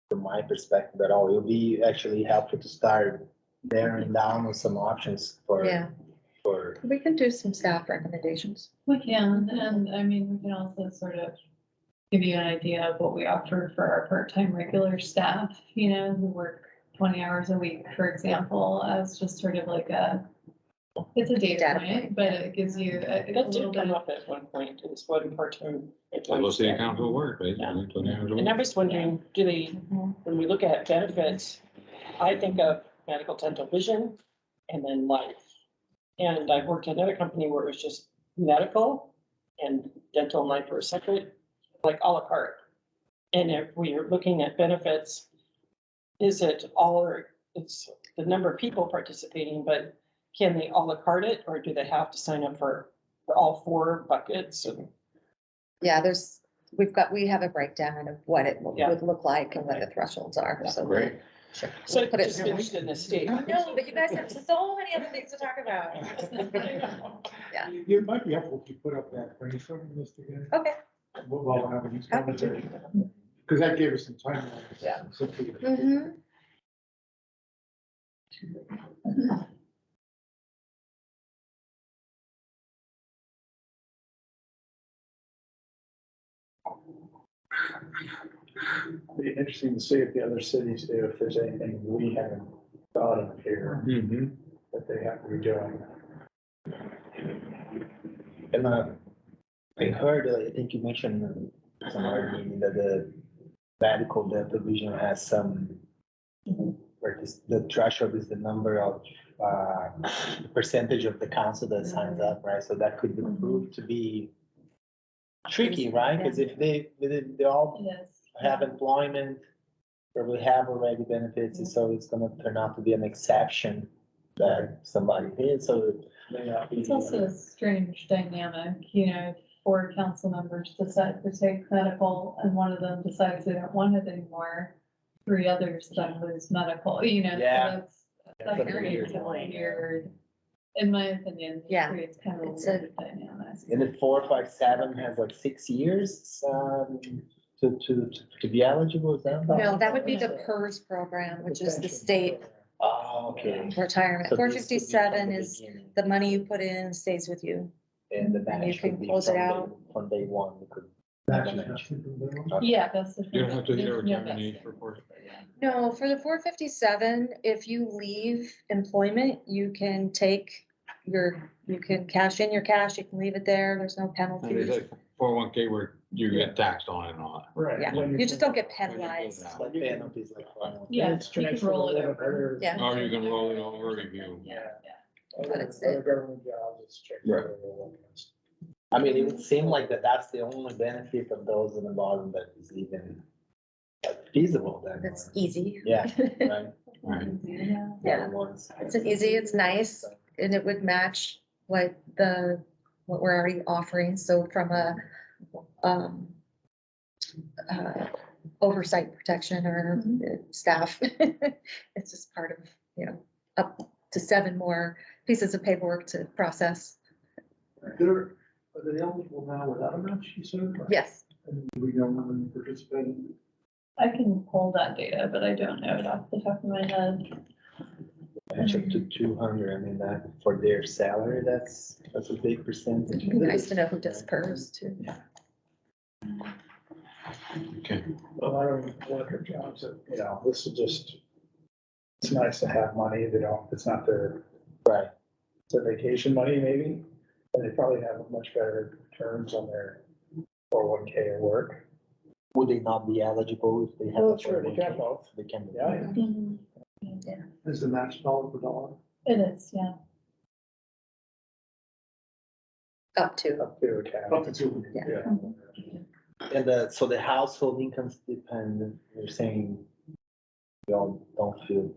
from my perspective at all. It'll be actually helpful to start narrowing down on some options Yeah, for. we can do some staff recommendations. We can, and I mean, we can also sort of give you an idea of what we offer for our part-time regular staff, you know, who work 20 hours a week, for example, as just sort of like it's a data Data point, point, but it gives you a That little did bit come of. up at one point, it was one part-time. Although city council work, basically, 20 hours a And I week. was wondering, do they, when we look at benefits, I think of medical, dental, vision, and then life. And I've worked at another company where it was just medical and dental and life were separate, like à la carte. And if we are looking at benefits, is it all, or it's the number of people participating, but can they à la carte it, or do they have to sign up for all 4 buckets? And Yeah, we have a breakdown of what it Yeah. would look like and what the thresholds are, so. Great. so Put it just finished in the state. I know, but you guys have so many other things to talk about. Yeah. It might be helpful if you put up that brainstorming list again. Okay. While we're having these Happy to. conversations. Because that gave us some time. Yeah. Simply- Mhm. Be interesting to see if the other cities do, if there's anything we haven't thought of here Mhm. that they have to be doing. And I heard, I think you mentioned some other meeting that the medical dental vision has some, where the threshold is the number of, the percentage of the council that signs up, right? So that could prove to be tricky, right? Because if they all Yes. have employment, probably have already benefits, so it's gonna turn out to be an exception that somebody did, so it may not be. It's also a strange dynamic, you know, if 4 council members decide to take medical and one of them decides they don't want it anymore. 3 others then lose medical, you know, so Yeah. that That's creates a weird. weird, in my opinion, it Yeah. creates kind of It's a a- weird dynamic. And the 457 has like 6 years, to be eligible, is that? No, that would be the PERS program, which is the state Oh, okay. retirement. So Four this could be from fifty-seven the is beginning, the money you put in stays with you. and the you match can could be close it from out. from day one, we could. That's nothing to do. Yeah, that's the. You don't have to hit a Yeah, retirement that's age it. for 4. No, for the 457, if you leave employment, you can cash in your cash, you can leave it there, there's no And penalties. it's like 401k where you get taxed on it and all that. Right. Yeah, when you just don't get When you pull penalized. it out. Like penalties, like. Yeah, It's you can transferred roll it to over. other- Yeah. Or you can roll it over if you. Yeah, yeah. Other it's other government jobs, it's checked. Right. I mean, it would seem like that's the only benefit of those in the bottom that is even feasible then. It's easy. Yeah, right. Right. Yeah. Yeah. It's an easy, it's nice, and it would match what we're already offering, so from a, oversight protection or staff, it's just part of, you know, up to 7 more pieces of paperwork to process. Are they eligible now without a match, you said? Yes, And we don't want them to participate? I can pull that data, but I don't know it off the top of my head. Match up to 200, I mean, that for their salary, that's a big percentage. It'd be nice to know who does PERS too. Okay, Well, I don't want her jobs, you know, this is just, it's nice to have money, they don't, it's not their, Right. it's their vacation money maybe, and they probably have much better terms on their 401k or work. Would they not be eligible if they have? Well, a sure, they can 401k? both. They can. be. Yeah. Is the match dollar for dollar? It is, yeah. Up to, Up to a cap. Up to 200. Yeah. And so the household incomes depend, you're saying you all don't feel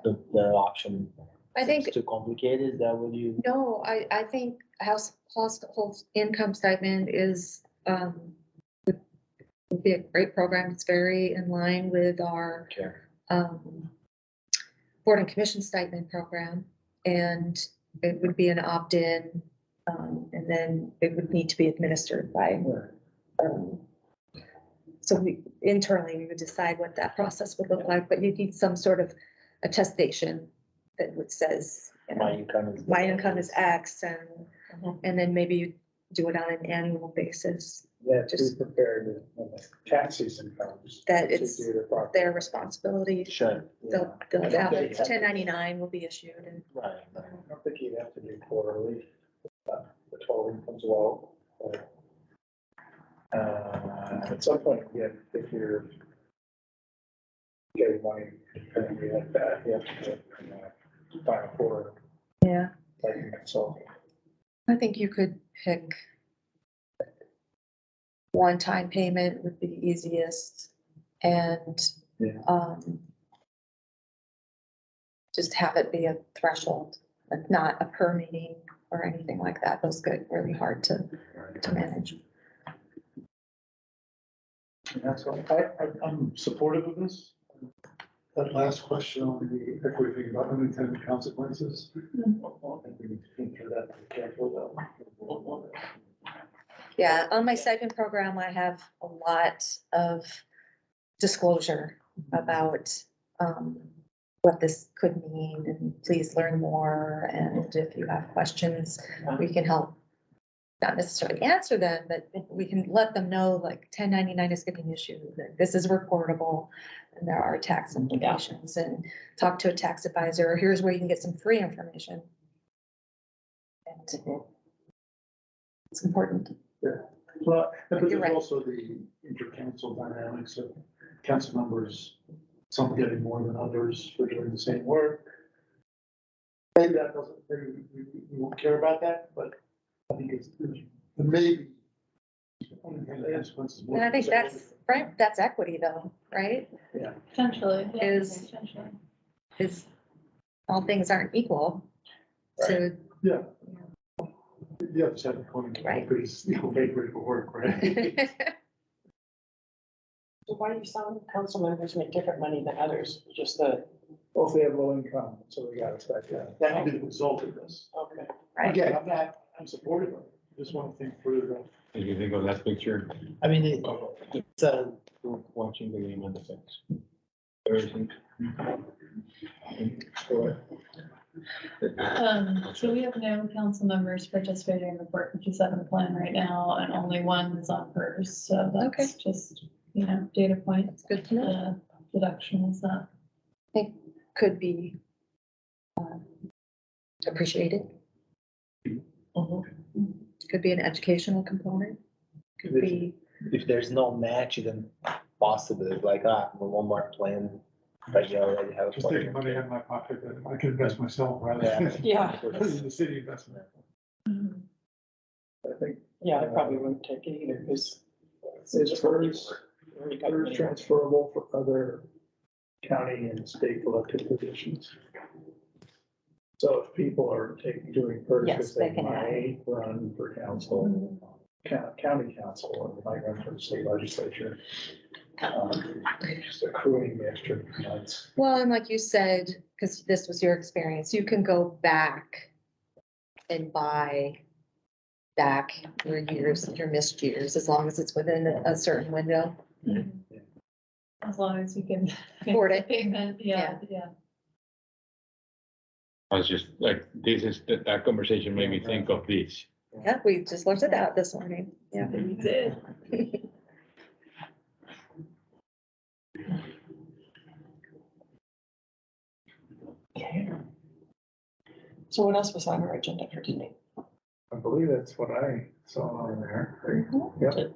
the option I think, seems too complicated, is that what you? no, I think household income stipend is, would be a great program. It's very in line with our, Okay. board and commission stipend program. And it would be an opt-in, and then it would need to be administered by, so we internally, we would decide what that process would look like, but you need some sort of attestation that would says, you know, my income is X, and then maybe you do it on an annual basis, Yeah, to be prepared when the tax season comes. that to it's do the proper- their responsibility. Sure. They'll have a 1099 will be issued, and Right. I don't think you'd have to do quarterly, the total income's low. But, at some point, yeah, if you're getting money, depending like that, you have to do it, final quarter, yeah, like a consultant. I think you could pick one-time payment would be the easiest, and Yeah. just have it be a threshold, like not a per meeting or anything like that. Those get really hard to manage. And that's why I'm supportive of this. That last question on the equity thing about unintended consequences. I think we need to think through that carefully though. Yeah, on my stipend program, I have a lot of disclosure about what this could mean, and please learn more. And if you have questions, we can help. Not necessarily answer them, but we can let them know, like 1099 is getting issued, that this is reportable, and there are tax implications, and talk to a tax advisor, or here's where you can get some free information. And it's important. Well, but You're there's right. also the inter-council dynamics of council members, some getting more than others for doing the same work. Maybe that doesn't, maybe we won't care about that, but I think it's, maybe. unintended consequences more And I think concerning. that's, right, that's equity though, right? Potentially. Yeah, Is- potentially. Is all things aren't equal. So, Yeah. The other side of the coin, Right. is equal pay for equal work, right? So why do some council members make different money than others? Just the, Well, if they have low income, so we gotta expect that. That could be the result of this. okay. right, Again, I'm supportive of it, just want to think through that. did you think of that picture? I mean, it's watching the game on the fence. Everything. So we have no council members participating in the 457 plan right now, and only one is on PERS, so that's just, you know, data point. it's good to know. The deduction is not. Could be appreciated. Could be an educational component. Could be, If there's no match, then possibly like, one more plan, but you already have. a Just taking money out of my pocket that I can invest myself rather Yeah. than. Yeah. Rather than the city investment. I think Yeah, I probably wouldn't take it either, because it's first, first transferable for other county and state elected positions. So if people are doing Yes, purchase, they they can add. might run for council, county council, and might run for the state legislature. Just accruing the extra months. well, and like you said, because this was your experience, you can go back and buy back your years, your missed years, as long as it's within a certain window. as long as you can. Afford it. Payment, yeah. I was just like, this is, that conversation made me think of this. Yeah, we just looked at that this morning. Yeah. We did. Okay. So what else was on our agenda for today? I believe that's what I saw on there. Yep.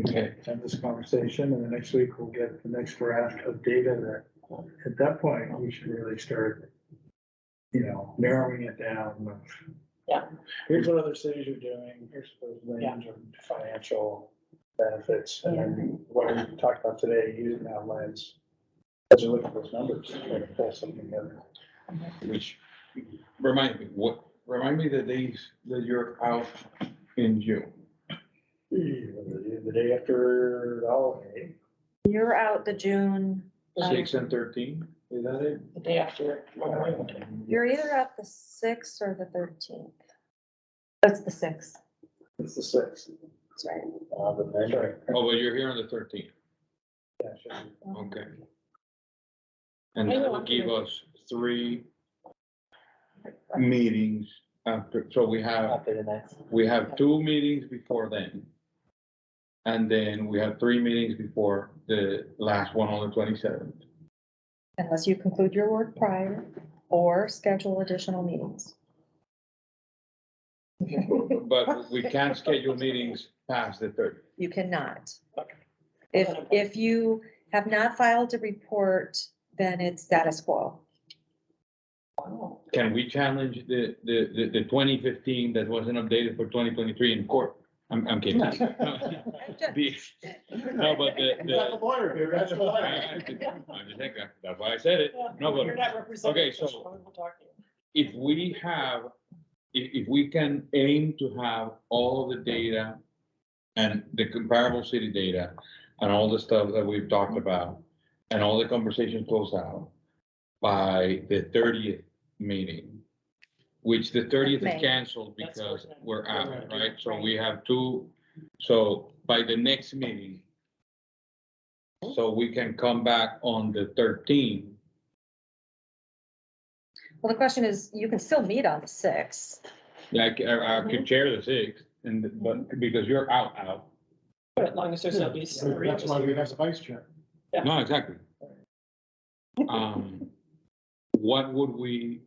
Okay. Have this conversation, and the next week we'll get the next draft of data that, at that point, we should really start, narrowing it down. Yeah. Here's what other cities are doing, here's the range of financial benefits, and then what we talked about today, using that lens. As you look at those numbers, try to pull something together. Which, remind me the days that you're out in June. The day after the holiday. You're out the June. 6 and 13, is that it? The day after Memorial Day. You're either at the 6th or the 13th. That's the 6th. It's the sixth. That's right. That's right. Oh, but you're here on the 13th, Yeah, it should be. okay. And that will give us 3 meetings after, so we have After the next. 2 meetings before then. And then we have 3 meetings before the last one on the 27th. Unless you conclude your work prior or schedule additional meetings. But we can't schedule meetings past the 30th. You cannot. Okay. If you have not filed a report, then it's status quo. Wow. Can we challenge the 2015 that wasn't updated for 2023 in court? I'm kidding. No, but the. lawyer, dude, that's the lawyer. I'm just saying that. That's why I said it. No, You're but not representing. okay, so- We'll talk to you. if we have, if we can aim to have all the data and the comparable city data and all the stuff that we've talked about and all the conversations closed out by the 30th meeting, which the 30th May. is canceled That's because fortunate. we're out, Right. right? So we have 2, so by the next meeting, so we can come back on the 13th. Well, the question is, you can still meet on the 6th. Like, I could chair the 6th, but because you're out. But as long as there's at least some. That's why we have a vice chair. Yeah. No, exactly. What would we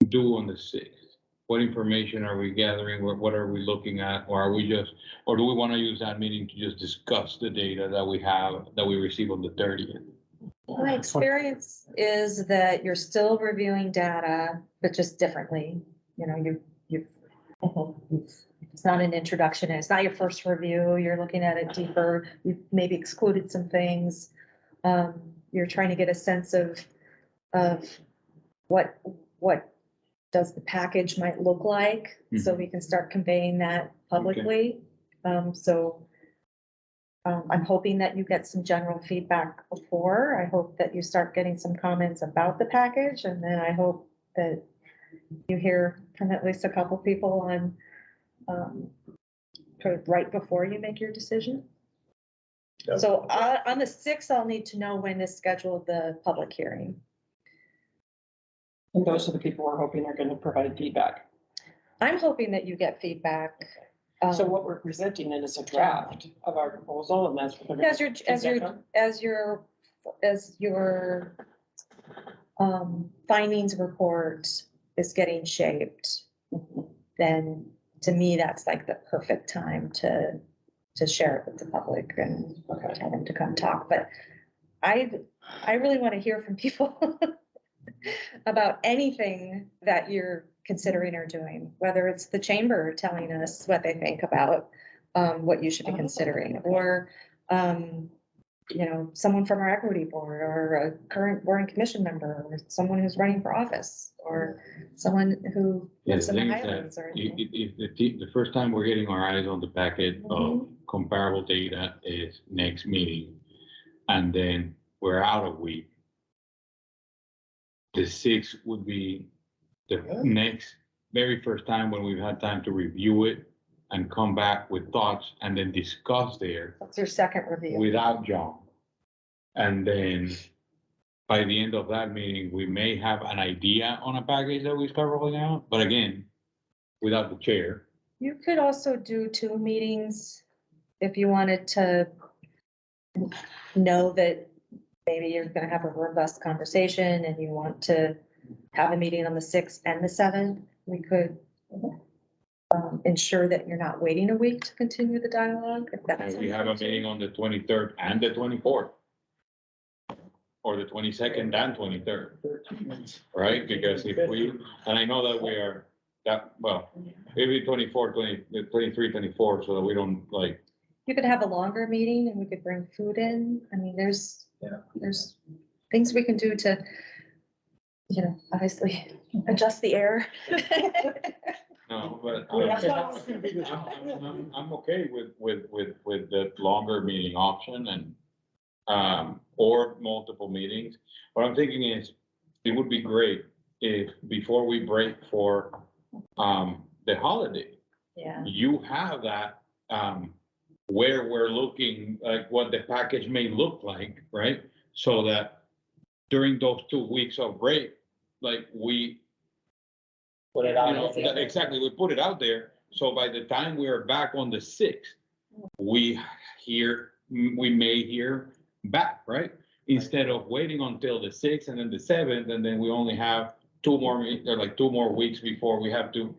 do on the 6th? What information are we gathering? What are we looking at? Or are we just, or do we want to use that meeting to just discuss the data that we have, that we receive on the 30th? My experience is that you're still reviewing data, but just differently. It's not an introduction, it's not your first review, you're looking at it deeper, you've maybe excluded some things. You're trying to get a sense of what does the package might look like, so we can start conveying that publicly. I'm hoping that you get some general feedback before. I hope that you start getting some comments about the package, and then I hope that you hear from at least a couple people on right before you make your decision. Yep. So on the 6th, I'll need to know when is scheduled the public hearing. And those are the people we're hoping are gonna provide feedback. I'm hoping that you get feedback. So what we're presenting then is a draft of our proposal, and that's. what they're gonna- As your findings report is getting shaped, then to me, that's like the perfect time to share it with the public and tell them to come talk. But I really want to hear from people about anything that you're considering or doing, whether it's the chamber telling us what they think about what you should be considering, or someone from our equity board, or a current board and commission member, or someone who's running for office, or someone who lives in the Highlands or anything. If the first time we're getting our eyes on the packet of comparable data is next meeting, and then we're out a week, the 6th would be the next, very first time when we've had time to review it and come back with thoughts and then discuss there That's your second review. without John. And then by the end of that meeting, we may have an idea on a package that we start rolling out, but again, without the chair. You could also do 2 meetings if you wanted to know that maybe you're gonna have a robust conversation and you want to have a meeting on the 6th and the 7th. We could ensure that you're not waiting a week to continue the dialogue. If that's And we have a meeting on the 23rd and the 24th. Or the 22nd and 23rd, 13 minutes. right? Because if we, and I know that we are, that, well, maybe 24, 20, 23, 24, so that we don't like, You could have a longer meeting and we could bring food in. I mean, there's things we can do to, obviously adjust the air. no, but Yeah. I'm okay with the longer meeting option and, or multiple meetings. What I'm thinking is, it would be great if before we break for, the holiday, Yeah. you have that, where we're looking, like what the package may look like, right? So that during those 2 weeks of break, like we, Put it you out. know, exactly, we put it out there. So by the time we are back on the 6th, we may hear back, right? Instead of waiting until the 6th and then the 7th, and then we only have 2 more weeks before we have to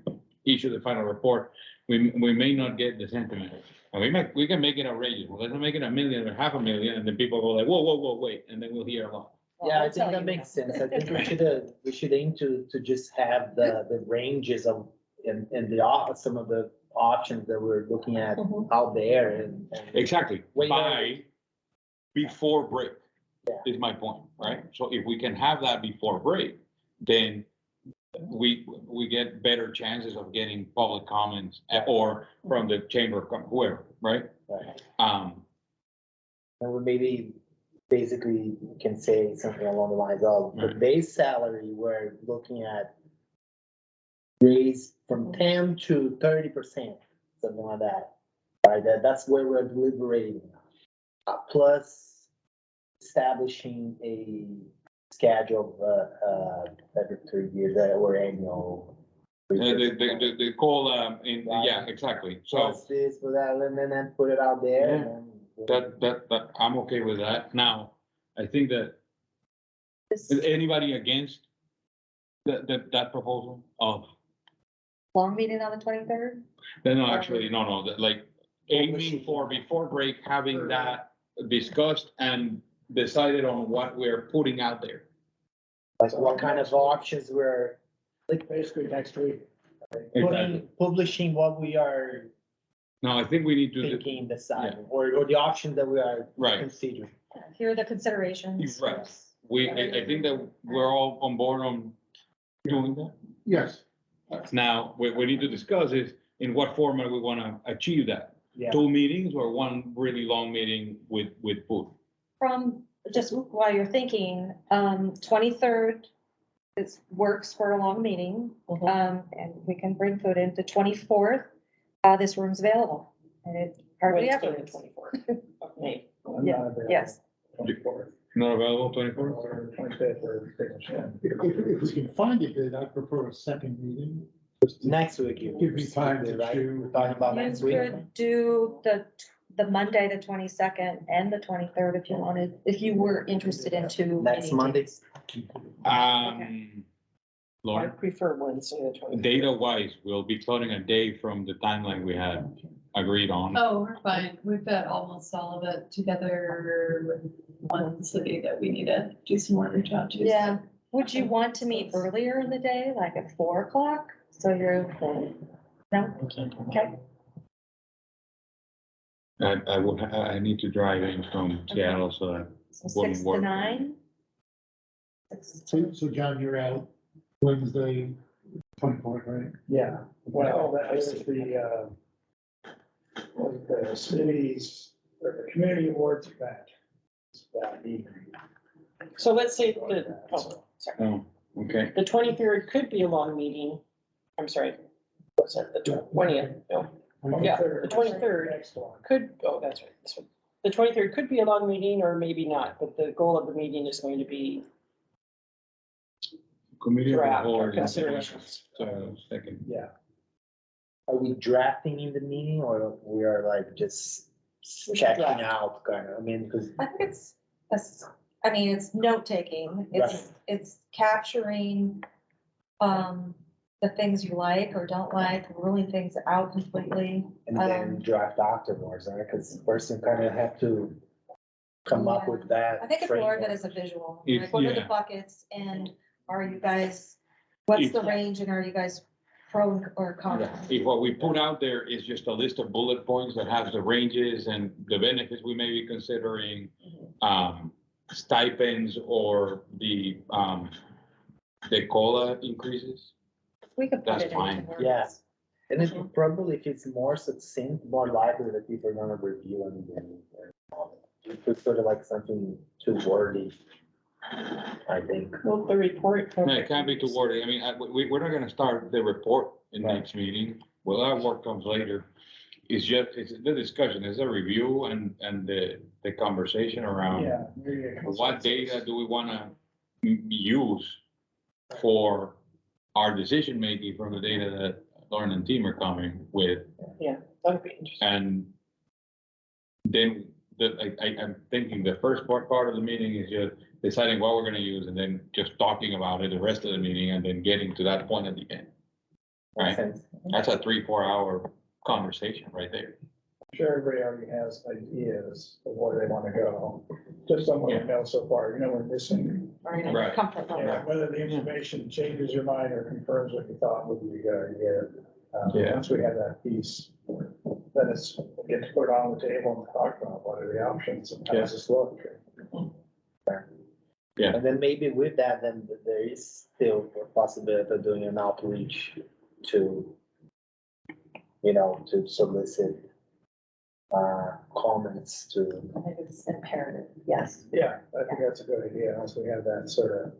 issue the final report. We may not get the sentiment. And we can make it outrageous. Well, let's make it 1 million or 500,000, and then people go like, whoa, wait, and then we'll hear a lot. Yeah, I think that makes sense. I think we should aim to just have the ranges of, and some of the options that we're looking at out there and. Exactly, Wait, before break, Yeah. is my point, right? So if we can have that before break, then we get better chances of getting public comments or from the chamber, whoever, right? Right. And we maybe basically can say something along the lines of the base salary, we're looking at raise from 10 to 30%, something like that. Right, that's where we're deliberating. Plus establishing a schedule every 3 years or annual. the call, yeah, exactly. So Plus this, for that, and then put it out there. Yeah. And then- that, I'm okay with that. Now, I think that, is anybody against that proposal of, Long meeting on the 23rd? no, actually, no, like aiming for before break, having that discussed and decided on what we're putting out there. Like what kind of options we're Like basically next week. publishing what we are No, I think we need to, thinking, deciding, or the options that we are right, considering. Here are the considerations. right. I think that we're all on board on doing that. Yes, Now, we need to discuss is in what format we want to achieve that. Yeah. 2 meetings or 1 really long meeting with food. From, just while you're thinking, 23rd works for a long meeting, and we can bring food in. The 24th, this room's available, and it hardly Wednesday, ever the is. 24th of May. I'm Yeah, not available. yes. 24th Not available 24? or 25th or pretty much, yeah. if we can find it, then I'd prefer a second meeting. Next week. Give me time to right? chew. We're talking about You next week. could do the Monday, the 22nd and the 23rd if you wanted, if you were interested in 2 Next meeting Monday. dates. Lauren, I prefer Wednesday, the 23rd. data wise, we'll be cutting a day from the timeline we had agreed on. Oh, we're fine. We've got almost all of it together with one city that we need to do some more reach out to. Yeah, would you want to meet earlier in the day, like at 4 o'clock? So you're, no? Okay. I need to drive in from Seattle, so that So wouldn't 6 to work. 9? So John, you're out Wednesday, 24th, right? Yeah, well, that is the city's, or the community awards event. It's that evening. So let's say sorry. Oh, okay. The 23rd could be a long meeting. I'm sorry. What's that, the 20th? No, Yeah, the 23rd. Next one. That's right. So the 23rd could be a long meeting or maybe not, but the goal of the meeting is going to be Committee of the draft whole. or considerations. So, second. Yeah, Are we drafting in the meeting or we are like just We should checking draft. out kind of, I mean, because I think it's note taking, it's capturing, the things you like or don't like, ruling things out completely. and then draft afterwards, right? Because first you kind of have to come up with that. I think it's more of it framework. as a visual, If- like what are the yeah. buckets and are you guys, what's If- the range and are you guys pro or con? If what we put out there is just a list of bullet points that has the ranges and the benefits we may be considering, stipends or the COLA increases. We could put That's it fine. into words. Yeah. And it's probably if it's more succinct, more likely that people are gonna review and if it's sort of like something too wordy, I think. Well, the report. No, it can't be too wordy. I mean, we're not gonna start the report in Right. next meeting. Well, that work comes later. It's the discussion, it's a review and the conversation around yeah. maybe a what consensus. data do we wanna use for our decision making from the data that Lauren and team are coming with. That'd be interesting. And then I'm thinking the first part of the meeting is just deciding what we're gonna use and then just talking about it the rest of the meeting and then getting to that point at the end. Makes Right. sense. That's a 3-4 hour conversation right there. I'm sure everybody already has ideas of where they want to go. Just someone to know so far, we're missing. Or in a Right. comfort level. Yeah, whether the information changes your mind or confirms what you thought would be a good idea. Yeah. Once we have that piece, then it's, we get to put it on the table and talk about what are the options and how does this look? Yeah. And then maybe with that, then there is still a possibility of doing an outreach to, to solicit comments to. I think it's imperative, yes. Yeah, I think that's a good idea. Once we have that sort of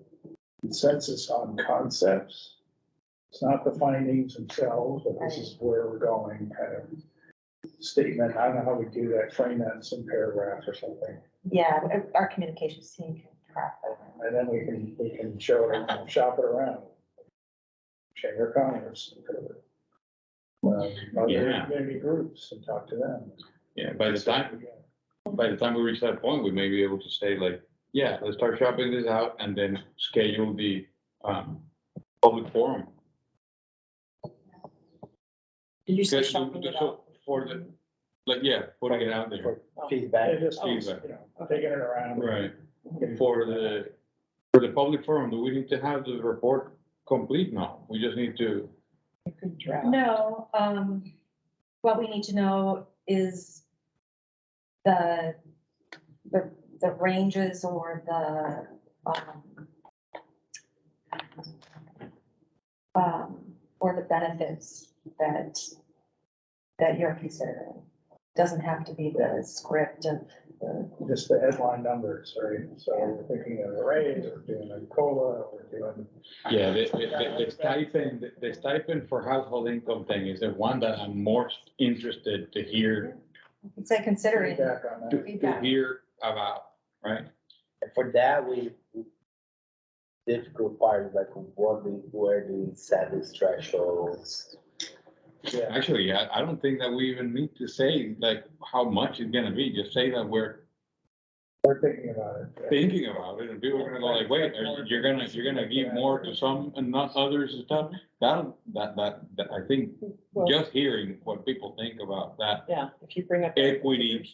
consensus on concepts. It's not the findings themselves, but this is where we're going kind of statement. I don't know how we do that, frame that in some paragraph or something. Yeah, our communications team can track that. And then we can show it, and shop it around. Chamber of Commerce. Other Yeah. community groups and talk to them. Yeah, by the time we reach that point, we may be able to say like, yeah, let's start shopping this out and then schedule the public forum. Did you say Because shopping it so out? for the, like, yeah, putting it out there. For feedback. They just, Feedback. taking it around. Right. For the public forum, do we need to have the report complete? No, we just need to, You could draft. No, what we need to know is the ranges or or the benefits that you're considering. Doesn't have to be the script of Just the headline numbers, right? So we're thinking of a raise, or doing a COLA, or doing. yeah, the stipend for household income thing is the one that I'm most interested to hear, say considering. Feedback on that. to hear about, right? And for that, difficult part is like, where do we set these thresholds? Yeah, Actually, I don't think that we even need to say like how much it's gonna be, just say that we're we're thinking about it. thinking about it, and people are gonna go like, wait, you're gonna give more to some and not others and stuff. That I think Well, just hearing what people think about that, yeah, if you bring up. that Equity.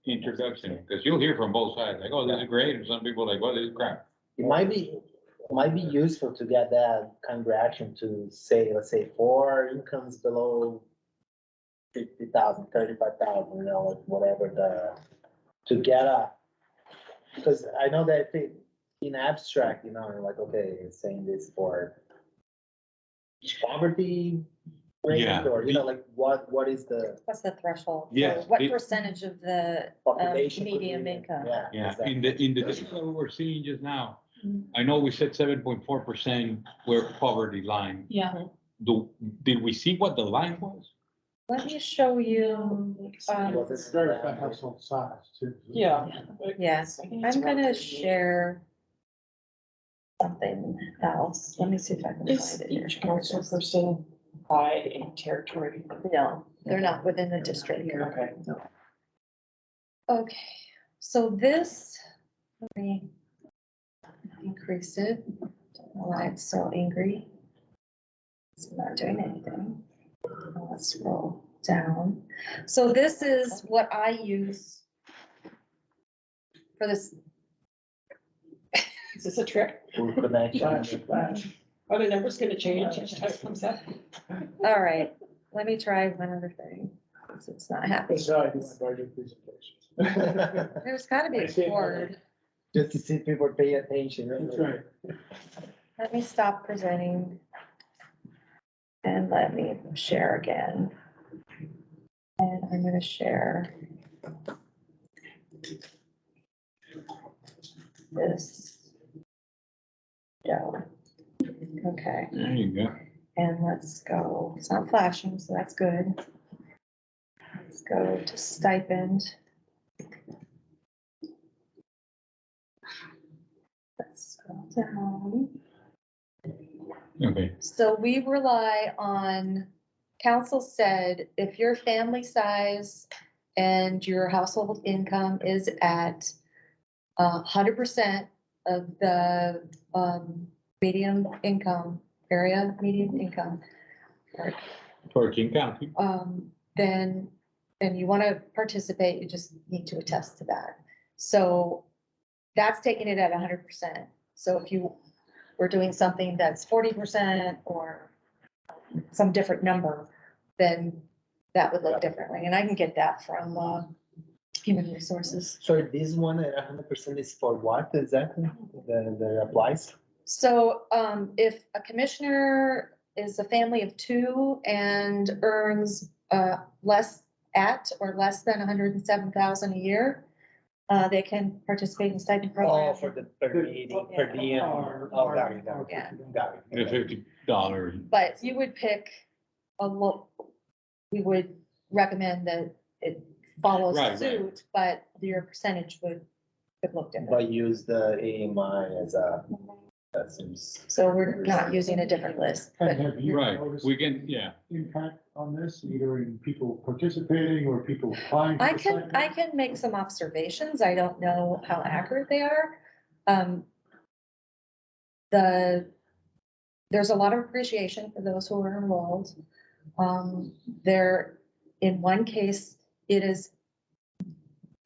introduction, because you'll hear from both sides, like, oh, this is great, and some people like, well, this is crap. It might be useful to get that kind of reaction to say, let's say, for incomes below 50,000, 35,000, like whatever to get because I know that in abstract, like, okay, it's saying this for poverty rate, Yeah. or, like, what is the What's the threshold? Yeah, So what it- percentage of the population? medium income? Yeah. Yeah, exactly. in the data that we're seeing just now, Mhm. I know we said 7.4% were poverty line. Yeah, Did we see what the line was? let me show you, Well, this is Very fat household size too. Yeah. yes, I'm gonna share something else. Let me see if I can Is find it here. each council person by a territory? No, they're not within the district. Okay. Okay, so this, let me increase it. Don't know why it's so angry. It's not doing anything. Let's scroll down. So this is what I use for this. Is this a trick? full connection. Flash. Are the numbers gonna change each time it comes up? All right, let me try one other thing. 'Cause it's not happy. Besides, you want budget presentations. There's gotta be I see a it. cord. Just to see people pay attention. That's right. Let me stop presenting. And let me share again. And I'm gonna share this. Yeah. Okay, There you go. and let's go, it's not flashing, so that's good. Let's go to stipend. Let's scroll down. Okay, So we rely on, council said, if your family size and your household income is at 100% of the median income area, median income, for King County. then you want to participate, you just need to attest to that. So that's taking it at 100%. So if you were doing something that's 40% or some different number, then that would look differently. And I can get that from Human Resources. So this one at 100% is for what exactly? The applies? So if a commissioner is a family of two and earns less than 107,000 a year, they can participate in stipend program. Oh, for the per meeting, per diem. Oh, got it, got it. Yeah. Got The it. $50. But you would pick we would recommend that it follows Right, right. suit, but your percentage could look different. But use the AMI as a, that seems. So we're not using a different list, And but have you Right, noticed we can, yeah. impact on this, either in people participating or people applying? for I the can stipend? make some observations. I don't know how accurate they are. There's a lot of appreciation for those who are enrolled. In one case, it is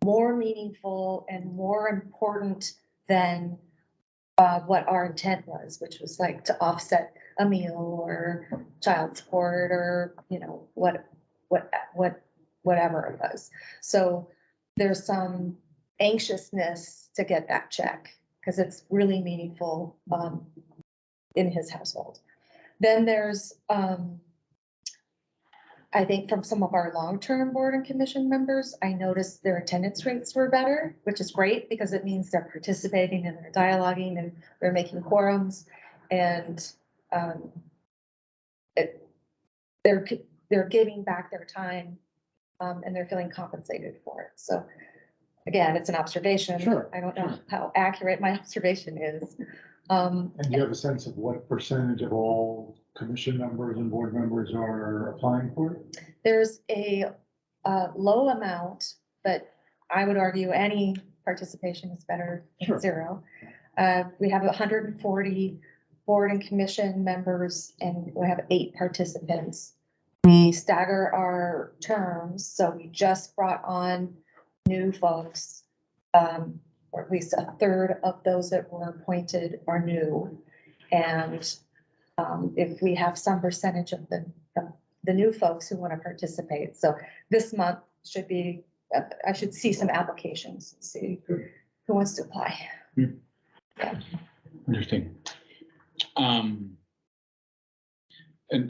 more meaningful and more important than what our intent was, which was like to offset a meal or child support or, whatever it was. So there's some anxiousness to get that check because it's really meaningful in his household. Then there's, I think from some of our long-term board and commission members, I noticed their attendance rates were better, which is great because it means they're participating and they're dialoguing and they're making quorums and they're giving back their time and they're feeling compensated for it. So again, it's an observation. Sure, I don't know sure. how accurate my observation is. And do you have a sense of what percentage of all commission members and board members are applying for it? There's a low amount, but I would argue any participation is better than Sure. zero. We have 140 board and commission members and we have 8 participants. We stagger our terms, so we just brought on new folks. Or at least a third of those that were appointed are new. And if we have some percentage of the new folks who want to participate. So this month should be, I should see some applications, see who wants to apply. Interesting. And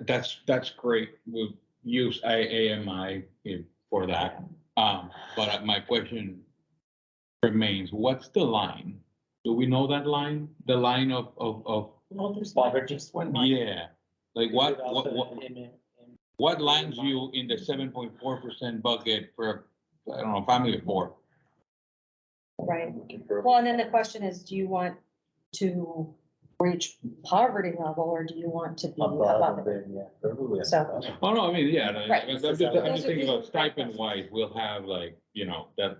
that's great. We'll use AMI for that. But my question remains, what's the line? Do we know that line? The line of, Well, there's Poverty. just one line. yeah, like what, what lands you in the 7.4% bucket for, I don't know, family of four? Right. Well, and then the question is, do you want to reach poverty level or do you want to be above it? Yeah, probably. So- Oh, no, I mean, yeah, Right. I'm just Those are thinking about great stipend questions. wise, we'll have like, you know, that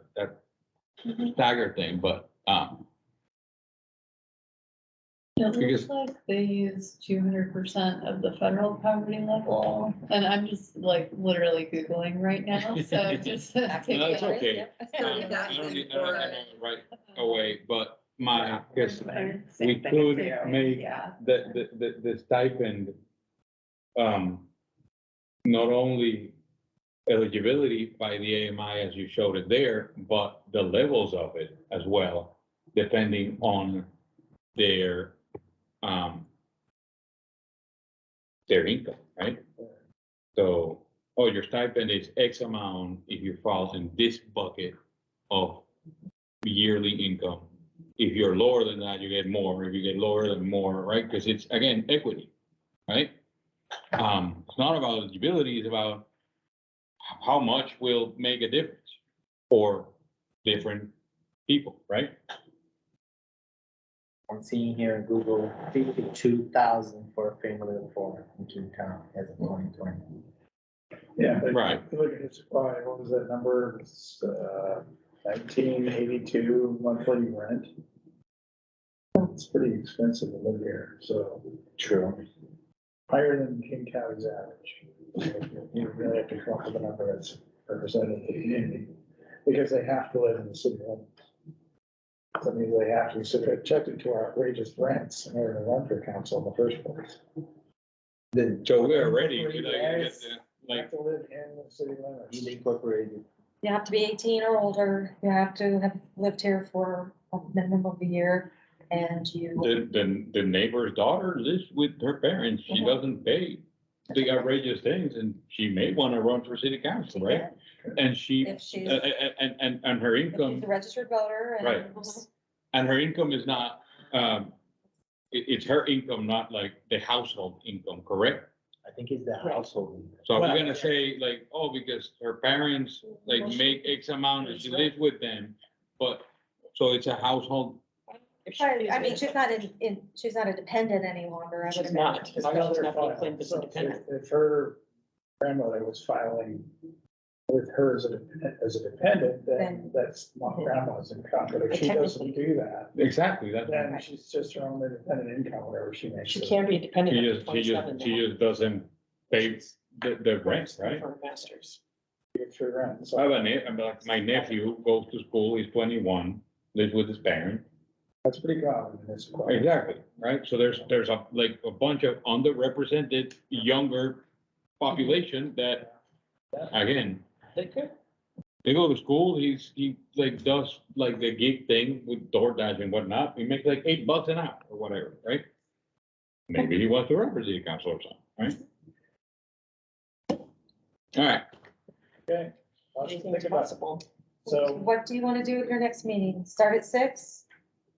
stagger thing, but, It Because- looks like they use 200% of the federal poverty level, and I'm just like literally Googling right now, so just. No, that's okay. I don't need to know it right away, but my, guess we could make Yeah. the stipend, not only eligibility by the AMI as you showed it there, but the levels of it as well, depending on their income, right? So, oh, your stipend is X amount if you fall in this bucket of yearly income. If you're lower than that, you get more. If you get lower than more, right? Because it's, again, equity, right? It's not about eligibility, it's about how much will make a difference for different people, right? I'm seeing here in Google, 52,000 for a family of four in King County as of 2020. Yeah, but Right. if you look at Issaquah, what was that number? It's 1982 monthly rent. It's pretty expensive to live here, so True. higher than King County's average. You really have to come up with a number that's representative of the community, because they have to live in the city limits. That means they have to be subjected to our outrageous rents in order to run for council in the first place. So we're ready, Yes. They like, have to live in the city limits. Incorporated. You have to be 18 or older, you have to have lived here for a minimum of a year, and you, the neighbor's daughter lives with her parents, she Mhm. doesn't pay the outrageous things, and she may want to run for city council, right? And she, if she's, and her if she's income, a registered voter and. Right. and her income is not, it's her income, not like the household income, correct? I think it's the household. So are we Well, gonna say like, oh, because her parents like make X amount and she lives with them, but, so it's a household, If she I is mean, she's not she's not a dependent any longer, I would She's imagine. not. It's As long as she's another not being file. claimed as So independent. if her grandmother was filing with her as a dependent, then Then- that's not grandma's income, but if she doesn't do that, exactly, that's. then she's just her own independent income, whatever she makes. She can be She independent just, at 27 she now. just doesn't pay the rent, right? For masters. It's her rent. I have So a like my nephew goes to school, he's 21, lives with his parents. that's pretty common in this. Exactly, right? So there's a, like, a bunch of underrepresented younger population that, again, They could. they go to school, he like does like the gig thing with DoorDash and whatnot, he makes like $8 an hour or whatever, right? Maybe he wants to run for city council or something, right? All right, Okay. Lots to Anything's think about. possible. So What do you want to do at your next meeting? Start at 6?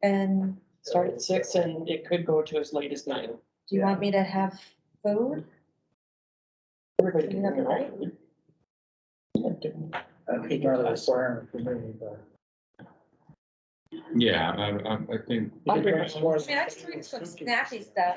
And Start at 6 and it could go to as late as 9. do you want me to have food? Everybody can Yeah, bring their right. own food. that's not a requirement for me, but. yeah, I think, I'll bring my It's own. more I mean, I just bring some snacky stuff,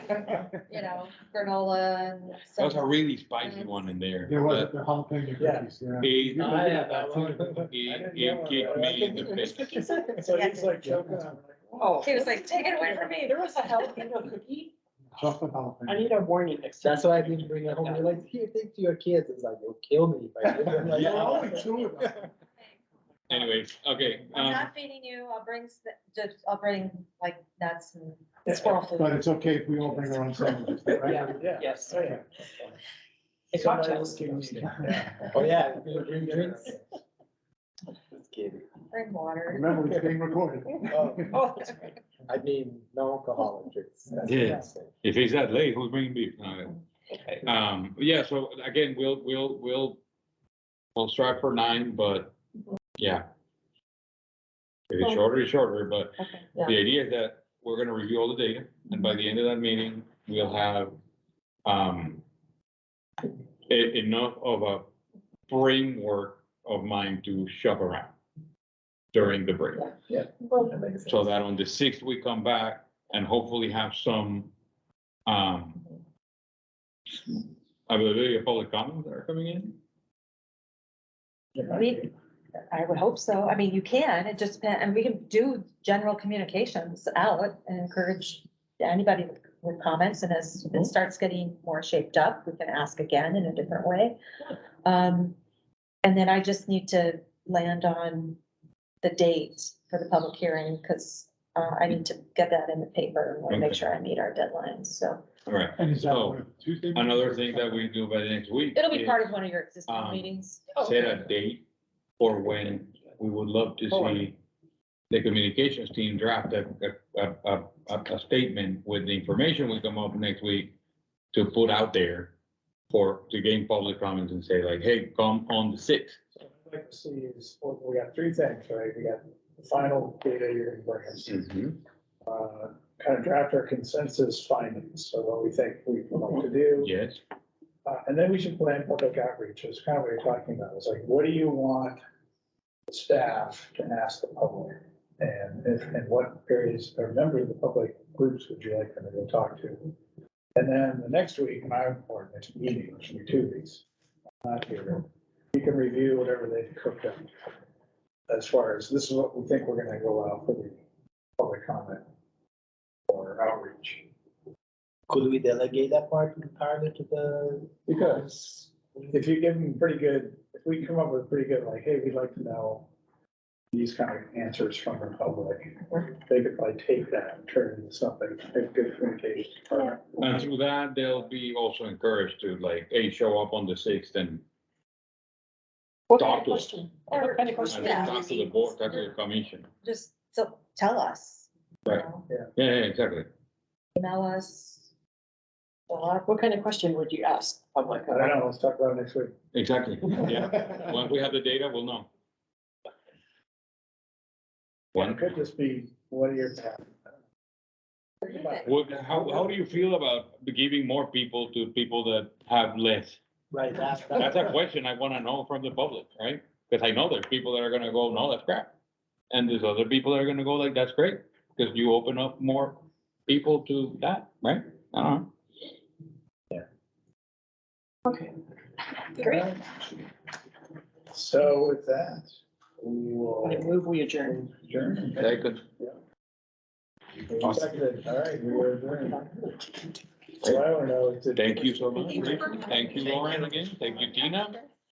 you know, granola and that's a some. really spicy one in there. There was the jalapeno Yeah. cookies, yeah. It, I have that one. it kicked me in the face. So he's like joking, I'm like, Oh, He was like, take it away from me. there was a jalapeno cookie. Chocolate jalapeno. I need a warning next time. That's why I didn't bring it home. You're like, here, take to your kids. It's like, you'll kill me if I do. I'm like, Yeah, "Oh." only two of them. Anyways, okay, I'm not feeding you. I'll bring like nuts and squirrel food. But it's okay if we all bring our own sandwiches, right? yeah. Yes. Oh, yeah. And cocktails. Yeah. Oh, yeah, you bring drinks. Just kidding. Bring water. Remember, it's being recorded. Oh, that's right. I mean, no alcoholic drinks. That's what Yeah. I'm saying. if he's that late, who's bringing beef? Okay. Yeah, so again, we'll strive for 9, but yeah. If it's shorter, it's shorter, but Okay. the idea is that we're gonna review all the data, and by the end of that meeting, we'll have, enough of a framework of mine to shop around during the break. That makes sense. So that on the 6th, we come back and hopefully have some, availability of public comments that are coming in. I would hope so. I mean, you can, it just depends, and we can do general communications out and encourage anybody with comments, and as it starts getting more shaped up, we can ask again in a different way. And then I just need to land on the date for the public hearing, because I need to get that in the paper and make Okay. sure I meet our deadlines, so. All right. And is that So, one of Tuesday? another thing that we do by the next week. It'll be is part of one of your existing um, meetings. Set a date for when we would love to see the communications team draft a statement with the information we come up next week to put out there to gain public comments and say like, hey, come on the 6th. So what I'd like to see is, well, we got three things, right? We got the final data you're gonna bring us. Kind of draft our consensus findings, so what we think we want to do. Yes, And then we should plan public outreach, is kind of what you're talking about. It's like, what do you want staff to ask the public? And what areas or members of the public groups would you like them to go talk to? And then the next week, or next meeting, which will be 2 weeks, not here, we can review whatever they've cooked up. As far as, this is what we think we're gonna go out for the public comment or outreach. Could we delegate that part entirely to the? Because if you give them pretty good, if we come up with pretty good, like, hey, we'd like to know these kind of answers from the public, they could probably take that and turn it into something, a good communication department. and through that, they'll be also encouraged to like, hey, show up on the 6th and What Talk kind of to us. question? What kind of question? Yeah. talk to the board, talk to the commission. Just, so tell us. you Right. know, Yeah, exactly. Email us. What kind of question would you ask public? I don't know, let's talk about it next week. Exactly, yeah. Once we have the data, we'll know. It could just be, what are your? How do you feel about giving more people to people that have less? Right, That's a question I wanna know from the public, right? Because I know there's people that are gonna go, no, that's crap. And there's other people that are gonna go like, that's great, because you open up more people to that, right? I don't know. Okay. Great. So with that, we will I move we adjourn. adjourn. Second. Seconded. All right, we were adjourned. So I don't know. Thank you so much. Thank you, Lauren, again. Thank you, Tina.